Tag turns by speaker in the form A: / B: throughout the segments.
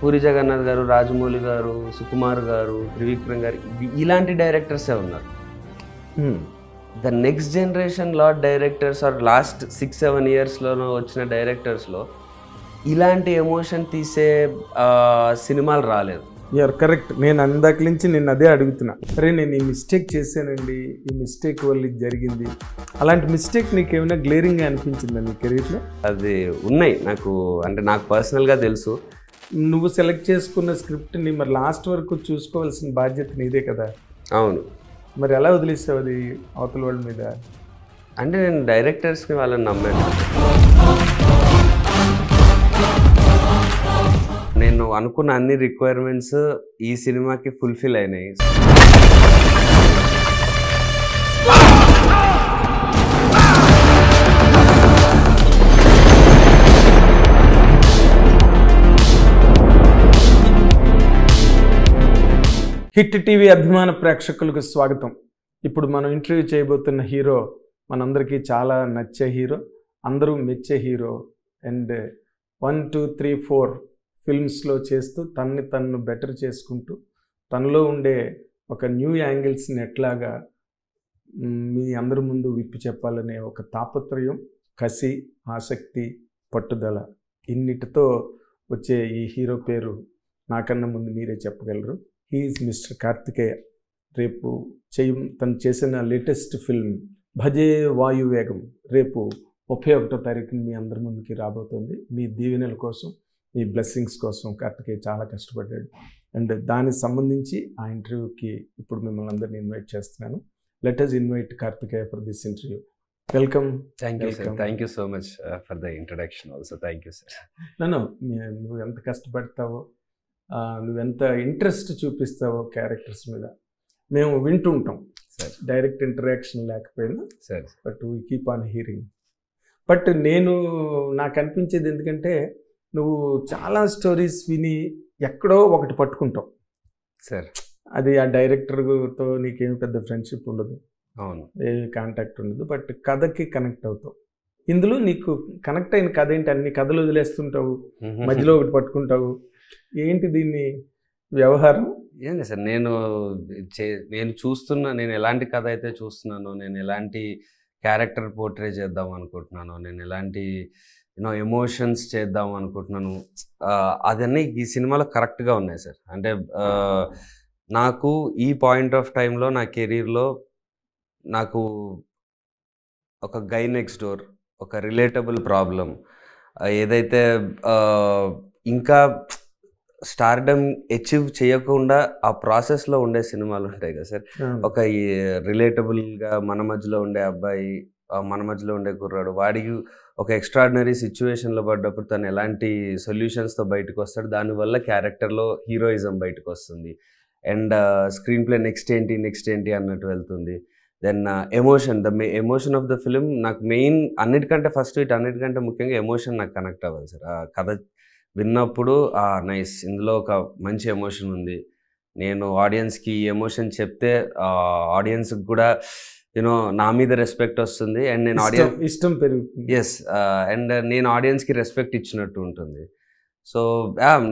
A: పూరి జగన్నాథ్ గారు, రాజమౌళి గారు, సుకుమార్ గారు, త్రివిక్రమ్ గారు ఇలాంటి డైరెక్టర్సే ఉన్నారు. The next generation directors are last 6-7 ఇయర్స్లోనో వచ్చిన డైరెక్టర్స్లో ఇలాంటి ఎమోషన్ తీసే సినిమాలు రాలేదు.
B: You are correct. నేను అందాక నుంచి నేను అదే అడుగుతున్నా. అరే నేను ఈ మిస్టేక్ చేశానండి, ఈ మిస్టేక్ వల్ల ఇది జరిగింది. అలాంటి మిస్టేక్ నీకు ఏమైనా గ్లేరింగ్గా అనిపించిందా నీ కెరీర్లో?
A: అది ఉన్నాయి నాకు, అంటే నాకు పర్సనల్గా తెలుసు.
B: నువ్వు సెలెక్ట్ చేసుకున్న స్క్రిప్ట్ని మరి లాస్ట్ వరకు చూసుకోవాల్సిన బాధ్యత నీదే కదా.
A: అవును.
B: మరి ఎలా వదిలేసావు అది అవతల వాళ్ళ మీద?
A: అంటే నేను డైరెక్టర్స్ని వాళ్ళని నమ్మాను. నేను అనుకున్న అన్ని రిక్వైర్మెంట్స్ ఈ సినిమాకి ఫుల్ఫిల్ అయినాయి.
B: హిట్ టీవీ అభిమాన ప్రేక్షకులకు స్వాగతం. ఇప్పుడు మనం ఇంటర్వ్యూ చేయబోతున్న హీరో మనందరికీ చాలా నచ్చే హీరో, అందరూ మెచ్చే హీరో. అండ్ 1, 2, 3, 4 ఫిల్మ్స్లో చేస్తూ తన్ను బెటర్ చేసుకుంటూ తనలో ఉండే ఒక న్యూ యాంగిల్స్ని ఎట్లాగా మీ అందరి ముందు విప్పి చెప్పాలనే ఒక తాపత్రయం, కసి, ఆసక్తి, పట్టుదల ఇన్నిటితో వచ్చే ఈ హీరో పేరు నాకన్నా ముందు మీరే చెప్పగలరు. He is mister Karthikeya. రేపు తను చేసిన లేటెస్ట్ ఫిల్మ్ భజే వాయువేగం రేపు 31వ తారీఖున మీ అందరి ముందుకి రాబోతుంది. మీ దీవెనల కోసం, మీ బ్లెస్సింగ్స్ కోసం కార్తికేయ చాలా కష్టపడ్డాడు. అండ్ దానికి సంబంధించి ఆ ఇంటర్వ్యూకి ఇప్పుడు మిమ్మల్ని అందరినీ ఇన్వైట్ చేస్తున్నాను. Let us invite Karthikeya for this interview. Welcome.
A: Thank you so much for the introduction also. Thank you sir.
B: నువ్వు ఎంత కష్టపడతావో, నువ్వెంత ఇంట్రెస్ట్ చూపిస్తావో క్యారెక్టర్స్ మీద మేము వింటుంటాం. డైరెక్ట్ ఇంటరాక్షన్ లేకపోయినా
A: sir,
B: but we keep on hearing. But నాకు అనిపించేది ఎందుకంటే నువ్వు చాలా స్టోరీస్ విని ఎక్కడో ఒకటి పట్టుకుంటావు
A: సార్.
B: అది ఆ డైరెక్టర్తో నీకేమి పెద్ద ఫ్రెండ్షిప్ ఉండదు,
A: అవును,
B: ఏమి కాంటాక్ట్ ఉండదు, బట్ కథకి కనెక్ట్ అవుతావు. ఇందులో నీకు కనెక్ట్ అయిన కథ ఏంటి? అన్ని కథలు వదిలేస్తుంటావు, మధ్యలో ఒకటి పట్టుకుంటావు. ఏంటి దీన్ని వ్యవహారం?
A: ఏంటి సార్, నేను చూస్తున్నా, నేను ఎలాంటి కథ అయితే చూస్తున్నానో, నేను ఎలాంటి క్యారెక్టర్ పోర్ట్రే చేద్దాం అనుకుంటున్నాను, నేను ఎలాంటి ఎమోషన్స్ చేద్దాం అనుకుంటున్నాను, అదన్నీ ఈ సినిమాలో కరెక్ట్గా ఉన్నాయి సార్. అంటే నాకు ఈ పాయింట్ ఆఫ్ టైంలో నా కెరీర్లో నాకు ఒక గై నెక్స్ట్ డోర్, ఒక రిలేటబుల్ ప్రాబ్లం, ఏదైతే ఇంకా స్టార్డమ్ అచీవ్ చేయకుండా ఆ ప్రాసెస్లో ఉండే సినిమాలు ఉంటాయి కదా సార్. ఒక రిలేటబుల్గా మన మధ్యలో ఉండే అబ్బాయి, మన మధ్యలో ఉండే కుర్రాడు, వాడికి ఒక ఎక్స్ట్రాడినరీ సిచ్యువేషన్లో పడ్డప్పుడు తను ఎలాంటి సొల్యూషన్స్తో బయటకు వస్తాడు, దానివల్ల క్యారెక్టర్లో హీరోయిజం బయటకు వస్తుంది. అండ్ స్క్రీన్ ప్లే నెక్స్ట్ ఏంటి అన్నట్టు వెళ్తుంది. Then emotion of the film నాకు మెయిన్, అన్నిటికంటే ఫస్ట్ అన్నిటికంటే ముఖ్యంగా ఎమోషన్ నాకు కనెక్ట్ అవ్వాలి సార్. ఆ కథ విన్నప్పుడు నైస్, ఇందులో ఒక మంచి ఎమోషన్ ఉంది, నేను ఆడియన్స్కి ఈ ఎమోషన్ చెప్తే ఆడియన్స్కి కూడా నా మీద రెస్పెక్ట్ వస్తుంది, అండ్ నేను
B: ఇష్టం పెరుగుతుంది.
A: ఎస్, అండ్ నేను ఆడియన్స్కి రెస్పెక్ట్ ఇచ్చినట్టు ఉంటుంది. సో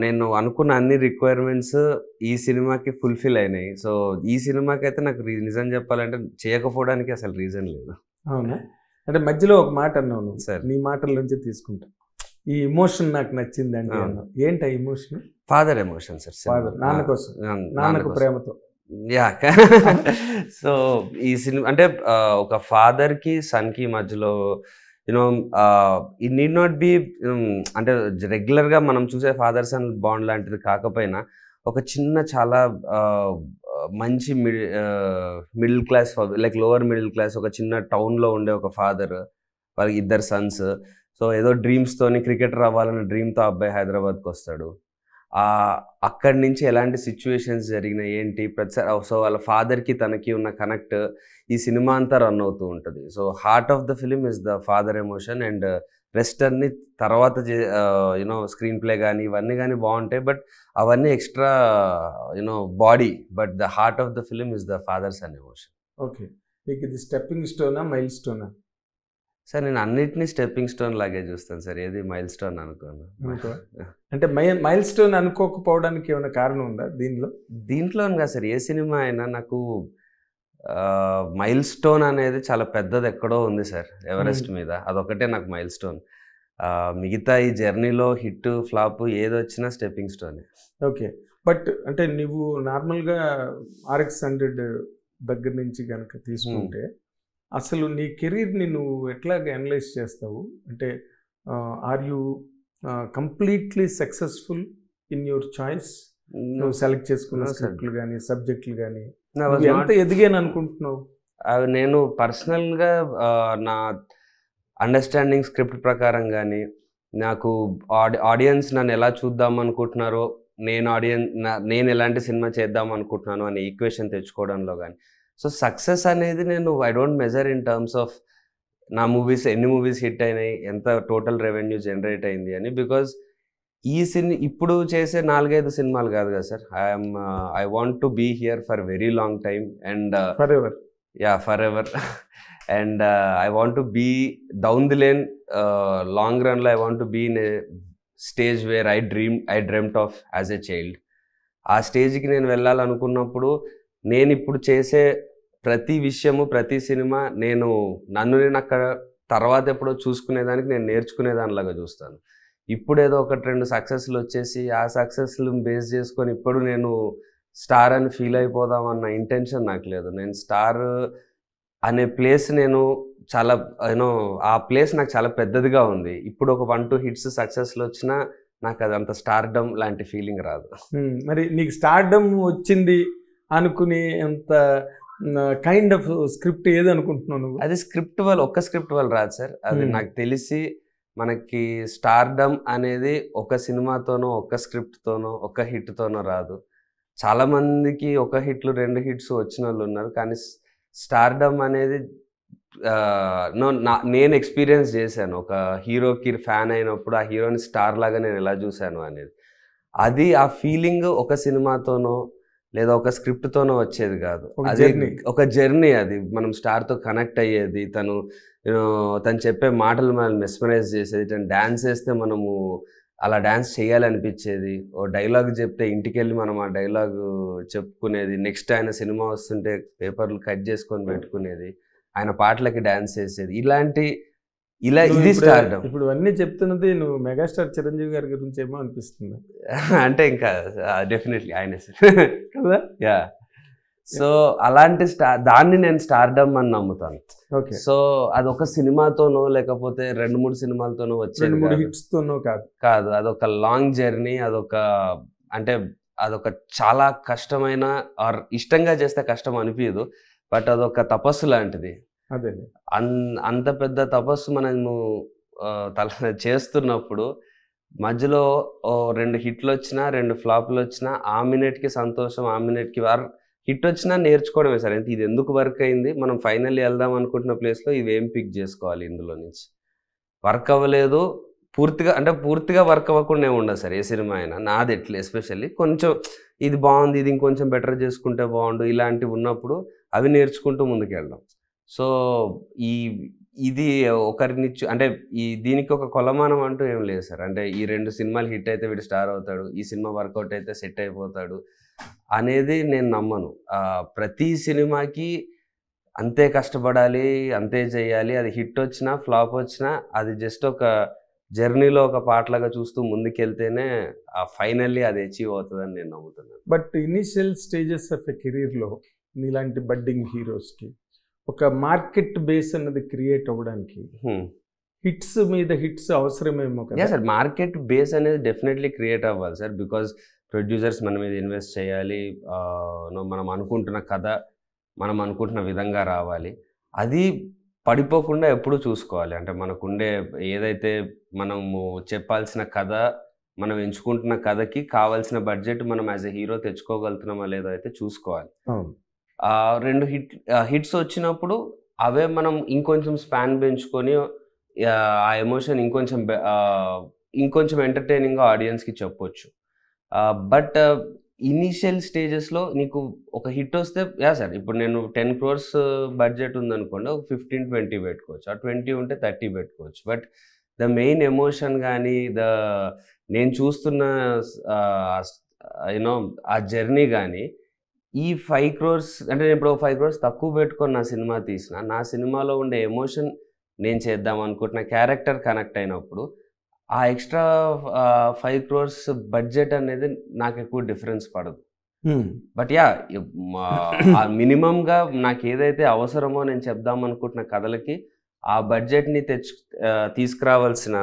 A: నేను అనుకున్న అన్ని రిక్వైర్మెంట్స్ ఈ సినిమాకి ఫుల్ఫిల్ అయినాయి. సో ఈ సినిమాకి అయితే నాకు నిజం చెప్పాలంటే చేయకపోవడానికి అసలు రీజన్ లేదు.
B: అవునా? అంటే మధ్యలో ఒక మాట అన్నావు
A: సార్,
B: నీ మాటల నుంచి తీసుకుంటా. ఈ ఎమోషన్ నాకు నచ్చింది అంటే అన్నావు. ఏంటి ఆ emotion?
A: Father emotion sir.
B: Father, నాన్న కోసం, నాన్నకు ప్రేమతో.
A: యా. సో ఈ సినిమా అంటే ఒక ఫాదర్కి సన్కి మధ్యలో ఇట్ నీడ్ నాట్ బి అంటే రెగ్యులర్గా మనం చూసే ఫాదర్ సన్ బాండ్ లాంటిది కాకపోయినా ఒక చిన్న చాలా మంచి middle class, like lower middle class, ఒక చిన్న టౌన్లో ఉండే ఒక ఫాదర్, వాళ్ళకి 2 సన్స్. సో ఏదో డ్రీమ్స్తోని క్రికెటర్ అవ్వాలన్న డ్రీమ్తో అబ్బాయి హైదరాబాద్కి వస్తాడు. అక్కడి నుంచి ఎలాంటి సిచ్యువేషన్స్ జరిగినాయి ఏంటి ప్రతిసారి, సో వాళ్ళ ఫాదర్కి తనకి ఉన్న కనెక్ట్ ఈ సినిమా అంతా రన్ అవుతూ ఉంటుంది. So heart of the film is the father emotion, and rest అన్ని తర్వాత స్క్రీన్ ప్లే కానీ ఇవన్నీ కానీ బాగుంటాయి, బట్ అవన్నీ extra body, but the heart of the film is the father son emotion.
B: Okay, నీకు ఇది స్టెప్పింగ్ స్టోనా మైల్ స్టోనా?
A: సార్ నేను అన్నిటినీ స్టెప్పింగ్ స్టోన్ లాగే చూస్తాను సార్, ఏది మైల్ స్టోన్ అనుకోను.
B: అంటే మైల్ స్టోన్ అనుకోకపోవడానికి ఏమైనా కారణం ఉందా
A: దీంట్లో కదా సార్, ఏ సినిమా అయినా నాకు మైల్ స్టోన్ అనేది చాలా పెద్దది ఎక్కడో ఉంది సార్, ఎవరెస్ట్ మీద, అదొకటే నాకు మైల్ స్టోన్. మిగతా ఈ జర్నీలో హిట్ ఫ్లాప్ ఏది వచ్చినా స్టెప్పింగ్ స్టోన్.
B: ఓకే, బట్ అంటే నువ్వు నార్మల్గా RX 100 దగ్గర నుంచి కనుక తీసుకుంటే అసలు నీ కెరీర్ని నువ్వు ఎట్లాగ అనలైజ్ చేస్తావు? అంటే are you completely successful in your choice? నువ్వు సెలెక్ట్ చేసుకున్న స్క్రిప్ట్లు కానీ సబ్జెక్టులు కానీ ఎంత ఎదిగాను అనుకుంటున్నావు?
A: అవి నేను పర్సనల్గా నా అండర్స్టాండింగ్ స్క్రిప్ట్ ప్రకారం కానీ, నాకు ఆడియన్స్ నన్ను ఎలా చూద్దాం అనుకుంటున్నారో, నేను ఎలాంటి సినిమా చేద్దాం అనుకుంటున్నాను అనే ఈక్వేషన్ తెచ్చుకోవడంలో కానీ. సో సక్సెస్ అనేది I don't measure in terms of నా మూవీస్ ఎన్ని మూవీస్ హిట్ అయినాయి, ఎంత టోటల్ రెవెన్యూ జనరేట్ అయింది అని. బికాజ్ ఇప్పుడు చేసే 4-5 సినిమాలు కాదు కదా sir. I want to be here for very long time and for ever and I want to be down the lane, long రన్లో I want to be in a stage where I dreamed of as a child. ఆ స్టేజ్కి నేను వెళ్ళాలనుకున్నప్పుడు నేను ఇప్పుడు చేసే ప్రతి విషయము, ప్రతి సినిమా నేను అక్కడ తర్వాత ఎప్పుడో చూసుకునేదానికి, నేను నేర్చుకునేదానిలాగా చూస్తాను. ఇప్పుడు ఏదో 1-2 సక్సెస్లు వచ్చేసి ఆ సక్సెస్లు బేస్ చేసుకొని ఇప్పుడు నేను స్టార్ అని ఫీల్ అయిపోదాం అన్న ఇంటెన్షన్ నాకు లేదు. నేను స్టార్ అనే ప్లేస్ చాలా ఆ ప్లేస్ నాకు చాలా పెద్దదిగా ఉంది. ఇప్పుడు ఒక 1-2 హిట్స్ సక్సెస్లు వచ్చినా నాకు అది అంత స్టార్డమ్ లాంటి ఫీలింగ్ రాదు.
B: మరి నీకు స్టార్డమ్ వచ్చింది అనుకునే అంత కైండ్ ఆఫ్ స్క్రిప్ట్ ఏది అనుకుంటున్నావు నువ్వు?
A: అది ఒక్క స్క్రిప్ట్ వల్ల రాదు సార్. అది నాకు తెలిసి మనకి స్టార్డమ్ అనేది ఒక సినిమాతోనో, ఒక స్క్రిప్ట్తోనో, ఒక హిట్తోనో రాదు. చాలామందికి 1 హిట్లు 2 హిట్స్ వచ్చిన వాళ్ళు ఉన్నారు. కానీ స్టార్డమ్ అనేది నేను ఎక్స్పీరియన్స్ చేశాను. ఒక హీరోకి ఫ్యాన్ అయినప్పుడు ఆ హీరోని స్టార్ లాగా నేను ఎలా చూశాను అనేది, అది ఆ ఫీలింగ్ ఒక సినిమాతోనో లేదా ఒక స్క్రిప్ట్తోనో వచ్చేది కాదు. అది ఒక జర్నీ. అది మనం స్టార్తో కనెక్ట్ అయ్యేది. తను చెప్పే మాటలు మనల్ని మెస్మరైజ్ చేసేది. తను డ్యాన్స్ వేస్తే మనము అలా డ్యాన్స్ చేయాలనిపించేది. ఓ డైలాగ్ చెప్తే ఇంటికి వెళ్ళి మనం ఆ డైలాగ్ చెప్పుకునేది. నెక్స్ట్ ఆయన సినిమా వస్తుంటే పేపర్లు కట్ చేసుకొని పెట్టుకునేది, ఆయన పాటలకి డ్యాన్స్ చేసేది. ఇది స్టార్డమ్.
B: ఇప్పుడు అన్నీ చెప్తున్నది నువ్వు మెగాస్టార్ చిరంజీవి గారి గురించి ఏమో అనిపిస్తుంది.
A: అంటే ఇంకా డెఫినెట్లీ ఆయనే కదా. యా, సో అలాంటి దాన్ని నేను స్టార్డమ్ అని నమ్ముతాను. సో అదొక సినిమాతోనో లేకపోతే 2-3 సినిమాలతోనో వచ్చేది
B: హిట్స్తోనో
A: కాదు. అదొక లాంగ్ జర్నీ. అదొక చాలా కష్టమైన, ఆర్ ఇష్టంగా చేస్తే కష్టం అనిపించదు, బట్ అదొక తపస్సు లాంటిది. అంత పెద్ద తపస్సు మనము చేస్తున్నప్పుడు మధ్యలో 2 హిట్లు వచ్చినా 2 ఫ్లాప్లు వచ్చినా ఆ మినిట్కి సంతోషం, ఆ మినిట్కి హిట్ వచ్చినా నేర్చుకోవడమే సార్. ఇది ఎందుకు వర్క్ అయింది, మనం ఫైనల్లీ వెళ్దాం అనుకుంటున్న ప్లేస్లో ఇవేం పిక్ చేసుకోవాలి, ఇందులో నుంచి వర్క్ అవ్వలేదు పూర్తిగా వర్క్ అవ్వకుండా ఉండదు సార్ ఏ సినిమా అయినా. నాది ఎస్పెషల్లీ కొంచెం ఇది బాగుంది, ఇది ఇంకొంచెం బెటర్ చేసుకుంటే బాగుండు, ఇలాంటివి ఉన్నప్పుడు అవి నేర్చుకుంటూ ముందుకెళ్ళడం. సో ఇది ఒకరినిచ్చు దీనికి ఒక కొలమానం అంటూ ఏం లేదు సార్. ఈ 2 సినిమాలు హిట్ అయితే వీడు స్టార్ అవుతాడు, ఈ సినిమా వర్కౌట్ అయితే సెట్ అయిపోతాడు అనేది నేను నమ్మను. ప్రతి సినిమాకి అంతే కష్టపడాలి, అంతే చేయాలి. అది హిట్ వచ్చినా ఫ్లాప్ వచ్చినా అది జస్ట్ ఒక జర్నీలో ఒక పాటలాగా చూస్తూ ముందుకెళ్తేనే ఫైనల్లీ అది అచీవ్ అవుతుందని నేను నమ్ముతున్నాను.
B: But initial stages of a కెరీర్లో నీలాంటి బడ్డింగ్ హీరోస్కి ఒక మార్కెట్ బేస్ అన్నది క్రియేట్ అవ్వడానికి హిట్స్ మీద హిట్స్ అవసరమేమో కదా
A: సార్. మార్కెట్ బేస్ అనేది డెఫినెట్లీ క్రియేట్ అవ్వాలి సార్. బికాజ్ ప్రొడ్యూసర్స్ మన మీద ఇన్వెస్ట్ చేయాలి, మనం అనుకుంటున్న కథ మనం అనుకుంటున్న విధంగా రావాలి. అది పడిపోకుండా ఎప్పుడు చూసుకోవాలి. మనకుండే ఏదైతే మనము చెప్పాల్సిన కథ, మనం ఎంచుకుంటున్న కథకి కావాల్సిన బడ్జెట్ మనం యాజ్ ఎ హీరో తెచ్చుకోగలుగుతున్నామా లేదో అయితే చూసుకోవాలి. 2 హిట్స్ వచ్చినప్పుడు అవే మనం ఇంకొంచెం స్పాన్ పెంచుకొని ఆ ఎమోషన్ ఇంకొంచెం ఎంటర్టైనింగ్గా ఆడియన్స్కి చెప్పొచ్చు. బట్ ఇనీషియల్ స్టేజెస్లో నీకు ఒక హిట్ వస్తే యా సార్, ఇప్పుడు నేను 10 crores బడ్జెట్ ఉందనుకోండి, ఒక 15-20 పెట్టుకోవచ్చు, ఆ 20 ఉంటే 30 పెట్టుకోవచ్చు. బట్ ద మెయిన్ ఎమోషన్ కానీ నేను చూస్తున్న యూనో ఆ జర్నీ కానీ ఈ 5 crores అంటే నేను ఇప్పుడు 5 crores తక్కువ పెట్టుకొని నా సినిమా తీసిన, నా సినిమాలో ఉండే ఎమోషన్ నేను చేద్దాం అనుకుంటున్న క్యారెక్టర్ కనెక్ట్ అయినప్పుడు ఆ ఎక్స్ట్రా 5 crores బడ్జెట్ అనేది నాకు ఎక్కువ డిఫరెన్స్ పడదు. బట్ యా మినిమంగా నాకు ఏదైతే అవసరమో నేను చెప్దాం అనుకుంటున్న కథలకి ఆ బడ్జెట్ని తీసుకురావాల్సిన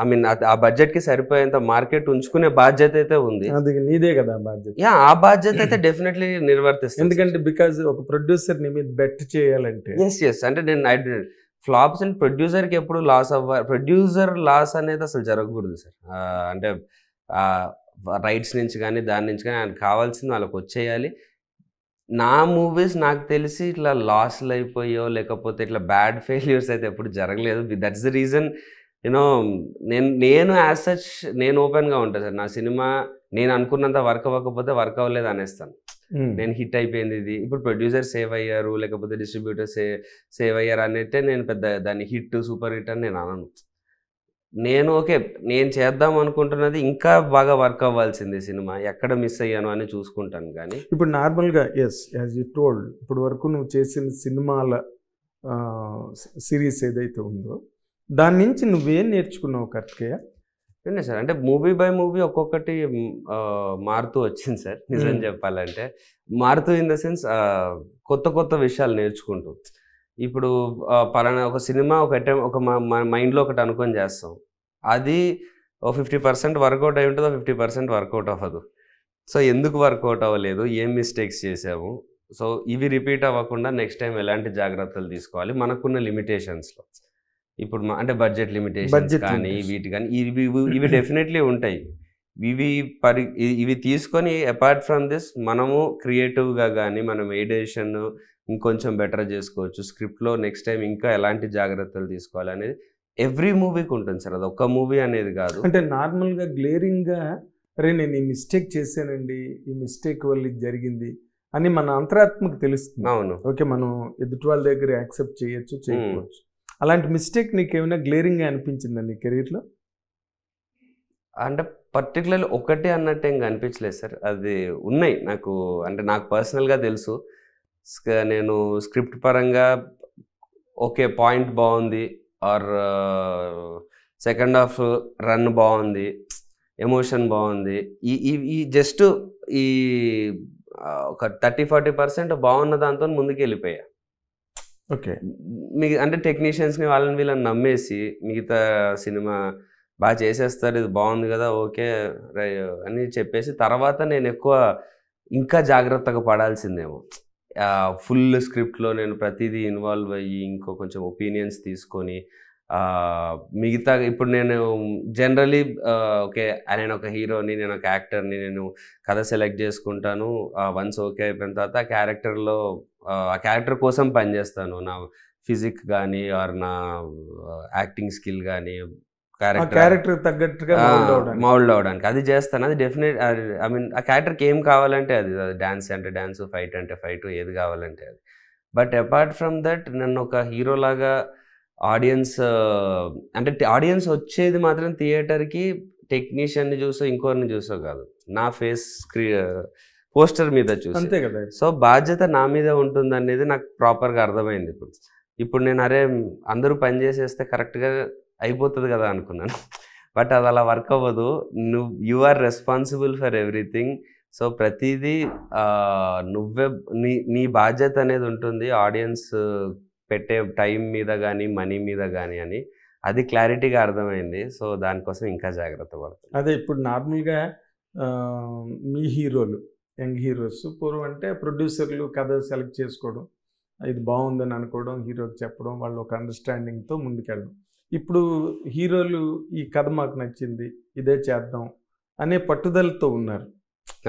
A: ఐ మీన్ ఆ బడ్జెట్కి సరిపోయేంత మార్కెట్ ఉంచుకునే బాధ్యత అయితే ఉంది.
B: అది నీదే కదా బాధ్యత.
A: యా ఆ బాధ్యత అయితే డెఫినెట్లీ నిర్వర్తిస్తాను.
B: ఎందుకంటే బికాజ్ ఒక ప్రొడ్యూసర్ ని మీద బెట్ చేయాలంటే
A: ఎస్ అంటే నేను ఫ్లాప్స్ అండ్ ప్రొడ్యూసర్కి ఎప్పుడు లాస్ ప్రొడ్యూసర్ లాస్ అనేది అసలు జరగకూడదు సార్. అంటే రైట్స్ నుంచి కానీ దాని నుంచి కానీ ఆయనకు కావాల్సింది వాళ్ళకి వచ్చేయాలి. నా మూవీస్ నాకు తెలిసి ఇట్లా లాస్లు అయిపోయో లేకపోతే ఇట్లా బ్యాడ్ ఫెయిల్యూర్స్ అయితే ఎప్పుడు జరగలేదు. దట్స్ ద రీజన్ యూనో నేను యాజ్ సచ్ నేను ఓపెన్గా ఉంటాను సార్. నా సినిమా నేను అనుకున్నంత వర్క్ అవ్వకపోతే వర్క్ అవ్వలేదు అనేస్తాను. నేను హిట్ అయిపోయింది ఇది, ఇప్పుడు ప్రొడ్యూసర్ సేవ్ అయ్యారు లేకపోతే డిస్ట్రిబ్యూటర్ సేవ్ అయ్యారు అనేట్టే నేను పెద్ద దాన్ని హిట్ సూపర్ హిట్ అని నేను అనను. నేను ఓకే నేను చేద్దాం అనుకుంటున్నది ఇంకా బాగా వర్క్ అవ్వాల్సింది సినిమా, ఎక్కడ మిస్ అయ్యాను అని చూసుకుంటాను. కానీ
B: ఇప్పుడు నార్మల్గా ఎస్ యాజ్ యూ టోల్డ్ ఇప్పుడు వరకు నువ్వు చేసిన సినిమాల సిరీస్ ఏదైతే ఉందో దాని నుంచి నువ్వేం నేర్చుకున్నావు కరెక్ట్గా?
A: ఏంటి సార్ అంటే మూవీ బై మూవీ ఒక్కొక్కటి మారుతూ వచ్చింది సార్. నిజం చెప్పాలంటే మారుతూ ఇన్ ద సెన్స్ కొత్త కొత్త విషయాలు నేర్చుకుంటూ. ఇప్పుడు పలానా ఒక సినిమా ఒక మైండ్లో ఒకటి అనుకొని చేస్తాం, అది 50% వర్కౌట్ అయి ఉంటుంది, 50% వర్కౌట్ అవ్వదు. సో ఎందుకు వర్కౌట్ అవ్వలేదు, ఏం మిస్టేక్స్ చేసాము, సో ఇవి రిపీట్ అవ్వకుండా నెక్స్ట్ టైం ఎలాంటి జాగ్రత్తలు తీసుకోవాలి మనకున్న లిమిటేషన్స్లో. ఇప్పుడు అంటే బడ్జెట్ లిమిటేషన్స్ కానీ వీటి కానీ ఇవి డెఫినెట్లీ ఉంటాయి. ఇవి తీసుకొని అపార్ట్ ఫ్రమ్ దిస్ మనము క్రియేటివ్గా కానీ మనం ఎడిషన్ ఇంకొంచెం బెటర్ చేసుకోవచ్చు. స్క్రిప్ట్లో నెక్స్ట్ టైం ఇంకా ఎలాంటి జాగ్రత్తలు తీసుకోవాలి అనేది ఎవ్రీ మూవీకి ఉంటుంది సార్. అది ఒక్క మూవీ అనేది కాదు.
B: అంటే నార్మల్గా గ్లేరింగ్గా అరే నేను ఈ మిస్టేక్ చేశానండి, ఈ మిస్టేక్ వల్ల ఇది జరిగింది అని మన అంతరాత్మకు తెలుస్తుంది.
A: అవును,
B: ఓకే మనం ఎదుటి వాళ్ళ దగ్గర యాక్సెప్ట్ చేయొచ్చు చేయకపోవచ్చు. అలాంటి మిస్టేక్ నీకు ఏమైనా గ్లేరింగ్గా అనిపించిందా నీ కెరీర్లో?
A: అంటే పర్టికులర్లీ ఒకటే అన్నట్టు ఏం అనిపించలేదు సార్. అది ఉన్నాయి నాకు, అంటే నాకు పర్సనల్గా తెలుసు. నేను స్క్రిప్ట్ పరంగా ఓకే పాయింట్ బాగుంది, ఆర్ సెకండ్ హాఫ్ రన్ బాగుంది, ఎమోషన్ బాగుంది, ఈ జస్ట్ ఈ ఒక 30-40% బాగున్న దాంతో ముందుకు వెళ్ళిపోయా.
B: ఓకే
A: అంటే టెక్నీషియన్స్ని వాళ్ళని వీళ్ళని నమ్మేసి మిగతా సినిమా బాగా చేసేస్తారు, ఇది బాగుంది కదా ఓకే అని చెప్పేసి తర్వాత నేను ఎక్కువ ఇంకా జాగ్రత్తగా పడాల్సిందేమో. ఫుల్ స్క్రిప్ట్లో నేను ప్రతిదీ ఇన్వాల్వ్ అయ్యి ఇంకో కొంచెం ఒపీనియన్స్ తీసుకొని మిగతా ఇప్పుడు నేను జనరలీ ఓకే నేను ఒక హీరోని, నేను ఒక యాక్టర్ని, నేను కథ సెలెక్ట్ చేసుకుంటాను. వన్స్ ఓకే అయిపోయిన తర్వాత ఆ క్యారెక్టర్ కోసం పనిచేస్తాను. నా ఫిజిక్ కానీ ఆర్ నా యాక్టింగ్ స్కిల్ కానీ
B: క్యారెక్టర్ తగ్గట్టుగా
A: మౌల్డ్ అవడానికి అది చేస్తాను. అది డెఫినెట్ ఐ మీన్ ఆ క్యారెక్టర్కి ఏం కావాలంటే అది డాన్స్ అంటే డాన్స్, ఫైట్ అంటే ఫైట్, ఏది కావాలంటే అది. బట్ అపార్ట్ ఫ్రమ్ దట్ నన్ను ఒక హీరోలాగా ఆడియన్స్ అంటే ఆడియన్స్ వచ్చేది మాత్రం థియేటర్కి టెక్నీషియన్ని చూసో ఇంకోరిని చూసో కాదు, నా ఫేస్ పోస్టర్ మీద చూసి.
B: అంతే కదా.
A: సో బాధ్యత నా మీద ఉంటుంది అనేది నాకు ప్రాపర్గా అర్థమైంది. ఇప్పుడు నేను అరే అందరూ పని చేసేస్తే కరెక్ట్గా అయిపోతుంది కదా అనుకున్నాను. బట్ అది అలా వర్క్ అవ్వదు. You are responsible for everything. So ప్రతిదీ నువ్వే నీ బాధ్యత అనేది ఉంటుంది ఆడియన్స్ పెట్టే టైం మీద కానీ మనీ మీద కానీ అని. అది క్లారిటీగా అర్థమైంది. సో దానికోసం ఇంకా జాగ్రత్త పడుతుంది.
B: అదే ఇప్పుడు నార్మల్గా మీ హీరోలు యంగ్ హీరోస్ పూర్వం అంటే ప్రొడ్యూసర్లు కథ సెలెక్ట్ చేసుకోవడం, ఇది బాగుందని అనుకోవడం, హీరోకి చెప్పడం, వాళ్ళు ఒక అండర్స్టాండింగ్తో ముందుకెళ్ళడం. ఇప్పుడు హీరోలు ఈ కథ మాకు నచ్చింది ఇదే చేద్దాం అనే పట్టుదలతో ఉన్నారు.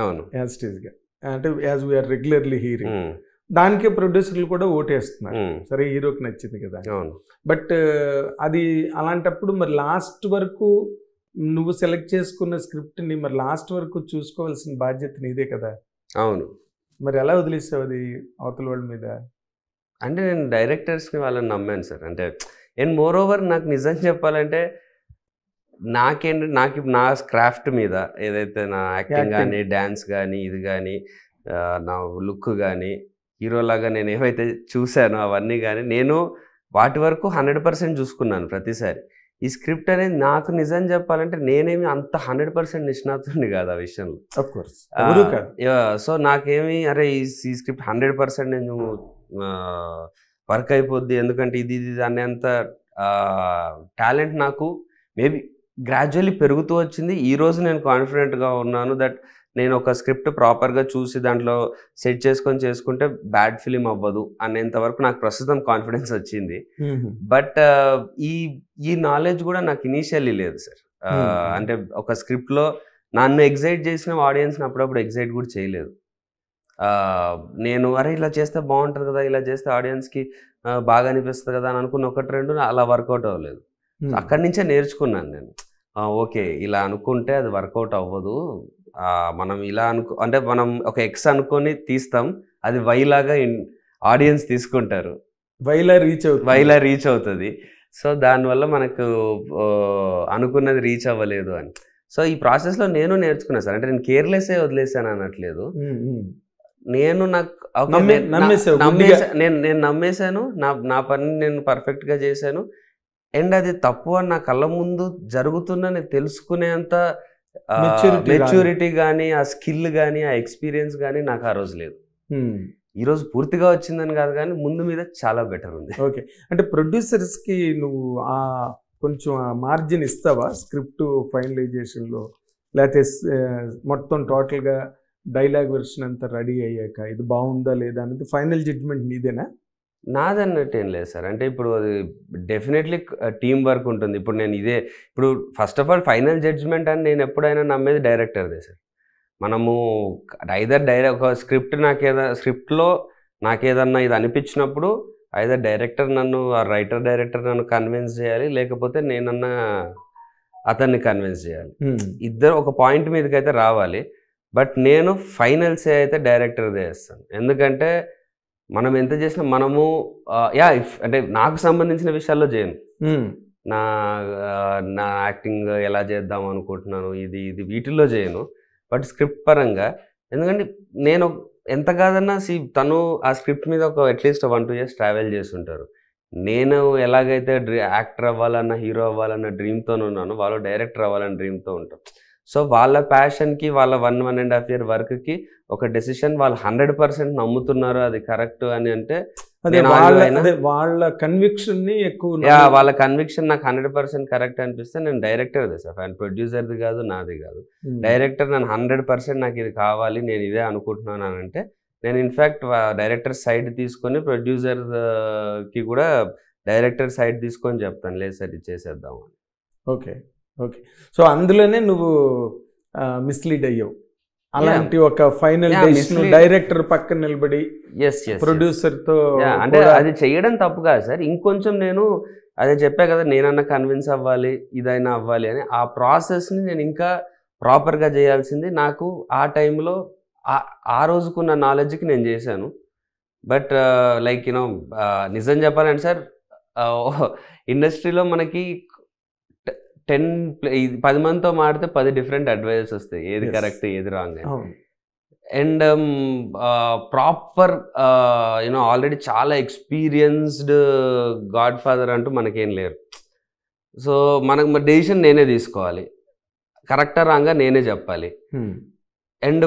A: అవును,
B: యాజ్ స్టేజ్గా అంటే యాజ్ వీఆర్ రెగ్యులర్లీ హీరింగ్. దానికే ప్రొడ్యూసర్లు కూడా ఓటేస్తున్నారు, సరే హీరోకి నచ్చింది కదా.
A: అవును,
B: బట్ అది అలాంటప్పుడు మరి లాస్ట్ వరకు నువ్వు సెలెక్ట్ చేసుకున్న స్క్రిప్ట్ని మరి లాస్ట్ వరకు చూసుకోవాల్సిన బాధ్యత నీదే కదా.
A: అవును.
B: మరి ఎలా వదిలేసావు అది అవతల వాళ్ళ మీద?
A: అంటే నేను డైరెక్టర్స్ని వాళ్ళని నమ్మాను సార్. అంటే అండ్ మోర్ ఓవర్ నాకు నిజం చెప్పాలంటే నాకు నా క్రాఫ్ట్ మీద ఏదైతే నా యాక్టింగ్ కానీ డ్యాన్స్ కానీ ఇది కానీ నా లుక్ కానీ హీరోలాగా నేను ఏవైతే చూశానో అవన్నీ కానీ నేను వాటి వరకు 100% చూసుకున్నాను ప్రతిసారి. ఈ స్క్రిప్ట్ అనేది నాకు నిజం చెప్పాలంటే నేనేమి అంత 100% నిష్ణాతుని కాదు ఆ విషయంలో. సో నాకేమి అరే ఈ స్క్రిప్ట్ 100% నేను వర్క్ అయిపోద్ది, ఎందుకంటే ఇది అనేంత టాలెంట్ నాకు మేబీ గ్రాడ్యువల్లీ పెరుగుతూ వచ్చింది. ఈరోజు నేను కాన్ఫిడెంట్గా ఉన్నాను దట్ నేను ఒక స్క్రిప్ట్ ప్రాపర్గా చూసి దాంట్లో సెట్ చేసుకుంటే బ్యాడ్ ఫిలిం అవ్వదు అనేంత వరకు నాకు ప్రస్తుతం కాన్ఫిడెన్స్ వచ్చింది. బట్ ఈ నాలెడ్జ్ కూడా నాకు ఇనీషియల్లీ లేదు సార్. అంటే ఒక స్క్రిప్ట్లో నన్ను ఎగ్జైట్ చేసిన ఆడియన్స్ని అప్పుడప్పుడు ఎగ్జైట్ కూడా చేయలేదు. నేను అరే ఇలా చేస్తే బాగుంటుంది కదా, ఇలా చేస్తే ఆడియన్స్కి బాగా అనిపిస్తుంది కదా అని అనుకున్న 1-2 అలా వర్కౌట్ అవ్వలేదు. అక్కడి నుంచే నేర్చుకున్నాను నేను. ఓకే, ఇలా అనుకుంటే అది వర్కౌట్ అవ్వదు, మనం ఇలా అంటే మనం ఒక ఎక్స్ అనుకొని తీస్తాం, అది వైలాగా ఆడియన్స్ తీసుకుంటారు, వైలా రీచ్ అవుతుంది. సో దానివల్ల మనకు అనుకున్నది రీచ్ అవ్వలేదు అని. సో ఈ ప్రాసెస్లో నేను నేర్చుకున్నాను సార్. అంటే నేను కేర్లెస్సే వదిలేసాను అనట్లేదు. నేను నేను నమ్మేశాను, నా పని నేను పర్ఫెక్ట్గా చేశాను. అండ్ అది తప్పు అని నా కళ్ళ ముందు జరుగుతుందని తెలుసుకునేంత మెచ్యూరిటీ కానీ, ఆ స్కిల్ కానీ, ఆ ఎక్స్పీరియన్స్ కానీ నాకు ఆ రోజు లేదు. ఈరోజు పూర్తిగా వచ్చిందని కాదు, కానీ ముందు మీద చాలా బెటర్ ఉంది.
B: ఓకే, అంటే ప్రొడ్యూసర్స్కి నువ్వు కొంచెం మార్జిన్ ఇస్తావా స్క్రిప్ట్ ఫైనలైజేషన్లో? లేకపోతే మొత్తం టోటల్గా డైలాగ్ వెర్షన్ అంతా రెడీ అయ్యాక ఇది బాగుందా లేదా అనేది ఫైనల్ జడ్జ్మెంట్ నీదేనా?
A: నాదన్నట్టు ఏం లేదు సార్. అంటే ఇప్పుడు అది డెఫినెట్లీ టీమ్ వర్క్ ఉంటుంది. ఇప్పుడు first of all final judgement అని నేను ఎప్పుడైనా నమ్మేది డైరెక్టర్దే సార్. మనము ఐదర్ ఒక స్క్రిప్ట్లో నాకేదన్నా ఇది అనిపించినప్పుడు ఐదర్ రైటర్ నన్ను కన్విన్స్ చేయాలి, లేకపోతే నేనన్నా అతన్ని కన్విన్స్ చేయాలి. ఇద్దరు ఒక పాయింట్ మీదకి అయితే రావాలి. బట్ నేను ఫైనల్స్ అయితే డైరెక్టర్దే చేస్తాను. ఎందుకంటే మనం ఎంత చేసినా మనము అంటే నాకు సంబంధించిన విషయాల్లో చేయను. నా యాక్టింగ్ ఎలా చేద్దాం అనుకుంటున్నాను ఇది వీటిల్లో చేయను. బట్ స్క్రిప్ట్ పరంగా, ఎందుకంటే నేను ఎంత కాదన్నా తను ఆ స్క్రిప్ట్ మీద అట్లీస్ట్ 1-2 years ట్రావెల్ చేసి ఉంటారు. నేను ఎలాగైతే యాక్టర్ అవ్వాలన్న, హీరో అవ్వాలన్న డ్రీమ్తో ఉన్నాను, వాళ్ళు డైరెక్టర్ అవ్వాలన్న డ్రీమ్తో ఉంటారు. సో వాళ్ళ ప్యాషన్కి, వాళ్ళ 1.5 year వర్క్కి ఒక డెసిషన్ వాళ్ళు 100% నమ్ముతున్నారు అది కరెక్ట్ అని అంటే
B: వాళ్ళ కన్విక్షన్
A: వాళ్ళ కన్విక్షన్ నాకు 100% కరెక్ట్ అనిపిస్తే నేను డైరెక్టర్దే సార్. ఆయన ప్రొడ్యూసర్ది కాదు, నాది కాదు. డైరెక్టర్ నన్ను 100% నాకు ఇది కావాలి, నేను ఇదే అనుకుంటున్నాను అని అంటే నేను ఇన్ఫ్యాక్ట్ డైరెక్టర్ సైడ్ తీసుకొని ప్రొడ్యూసర్కి కూడా డైరెక్టర్ సైడ్ తీసుకొని చెప్తాను, లేదు సార్ ఇది చేసేద్దాం అని.
B: ఓకే, సో అందులోనే నువ్వు మిస్లీడ్ అయ్యావు. అలాంటి ఒక ఫైనల్ డైరెక్టర్ పక్కన నిలబడి ప్రొడ్యూసర్తో
A: అంటే అది చేయడం తప్పు కాదు సార్. ఇంకొంచెం నేను అదే చెప్పా కదా, నేనన్నా కన్విన్స్ అవ్వాలి, ఇదైనా అవ్వాలి అని. ఆ ప్రాసెస్ని నేను ఇంకా ప్రాపర్గా చేయాల్సింది. నాకు ఆ టైంలో ఆ రోజుకున్న నాలెడ్జ్కి నేను చేశాను. బట్ లైక్ నిజం చెప్పాలంటే సార్, ఇండస్ట్రీలో మనకి 10 మందితో మాడితే 10 డిఫరెంట్ అడ్వైజెస్ వస్తాయి, ఏది కరెక్ట్ ఏది రాంగ్ అని. అండ్ ప్రాపర్ ఆల్రెడీ చాలా ఎక్స్పీరియన్స్డ్ గాడ్ ఫాదర్ అంటూ మనకేం లేరు. సో మనకు డెసిషన్ నేనే తీసుకోవాలి, కరెక్టా రాంగా నేనే చెప్పాలి. అండ్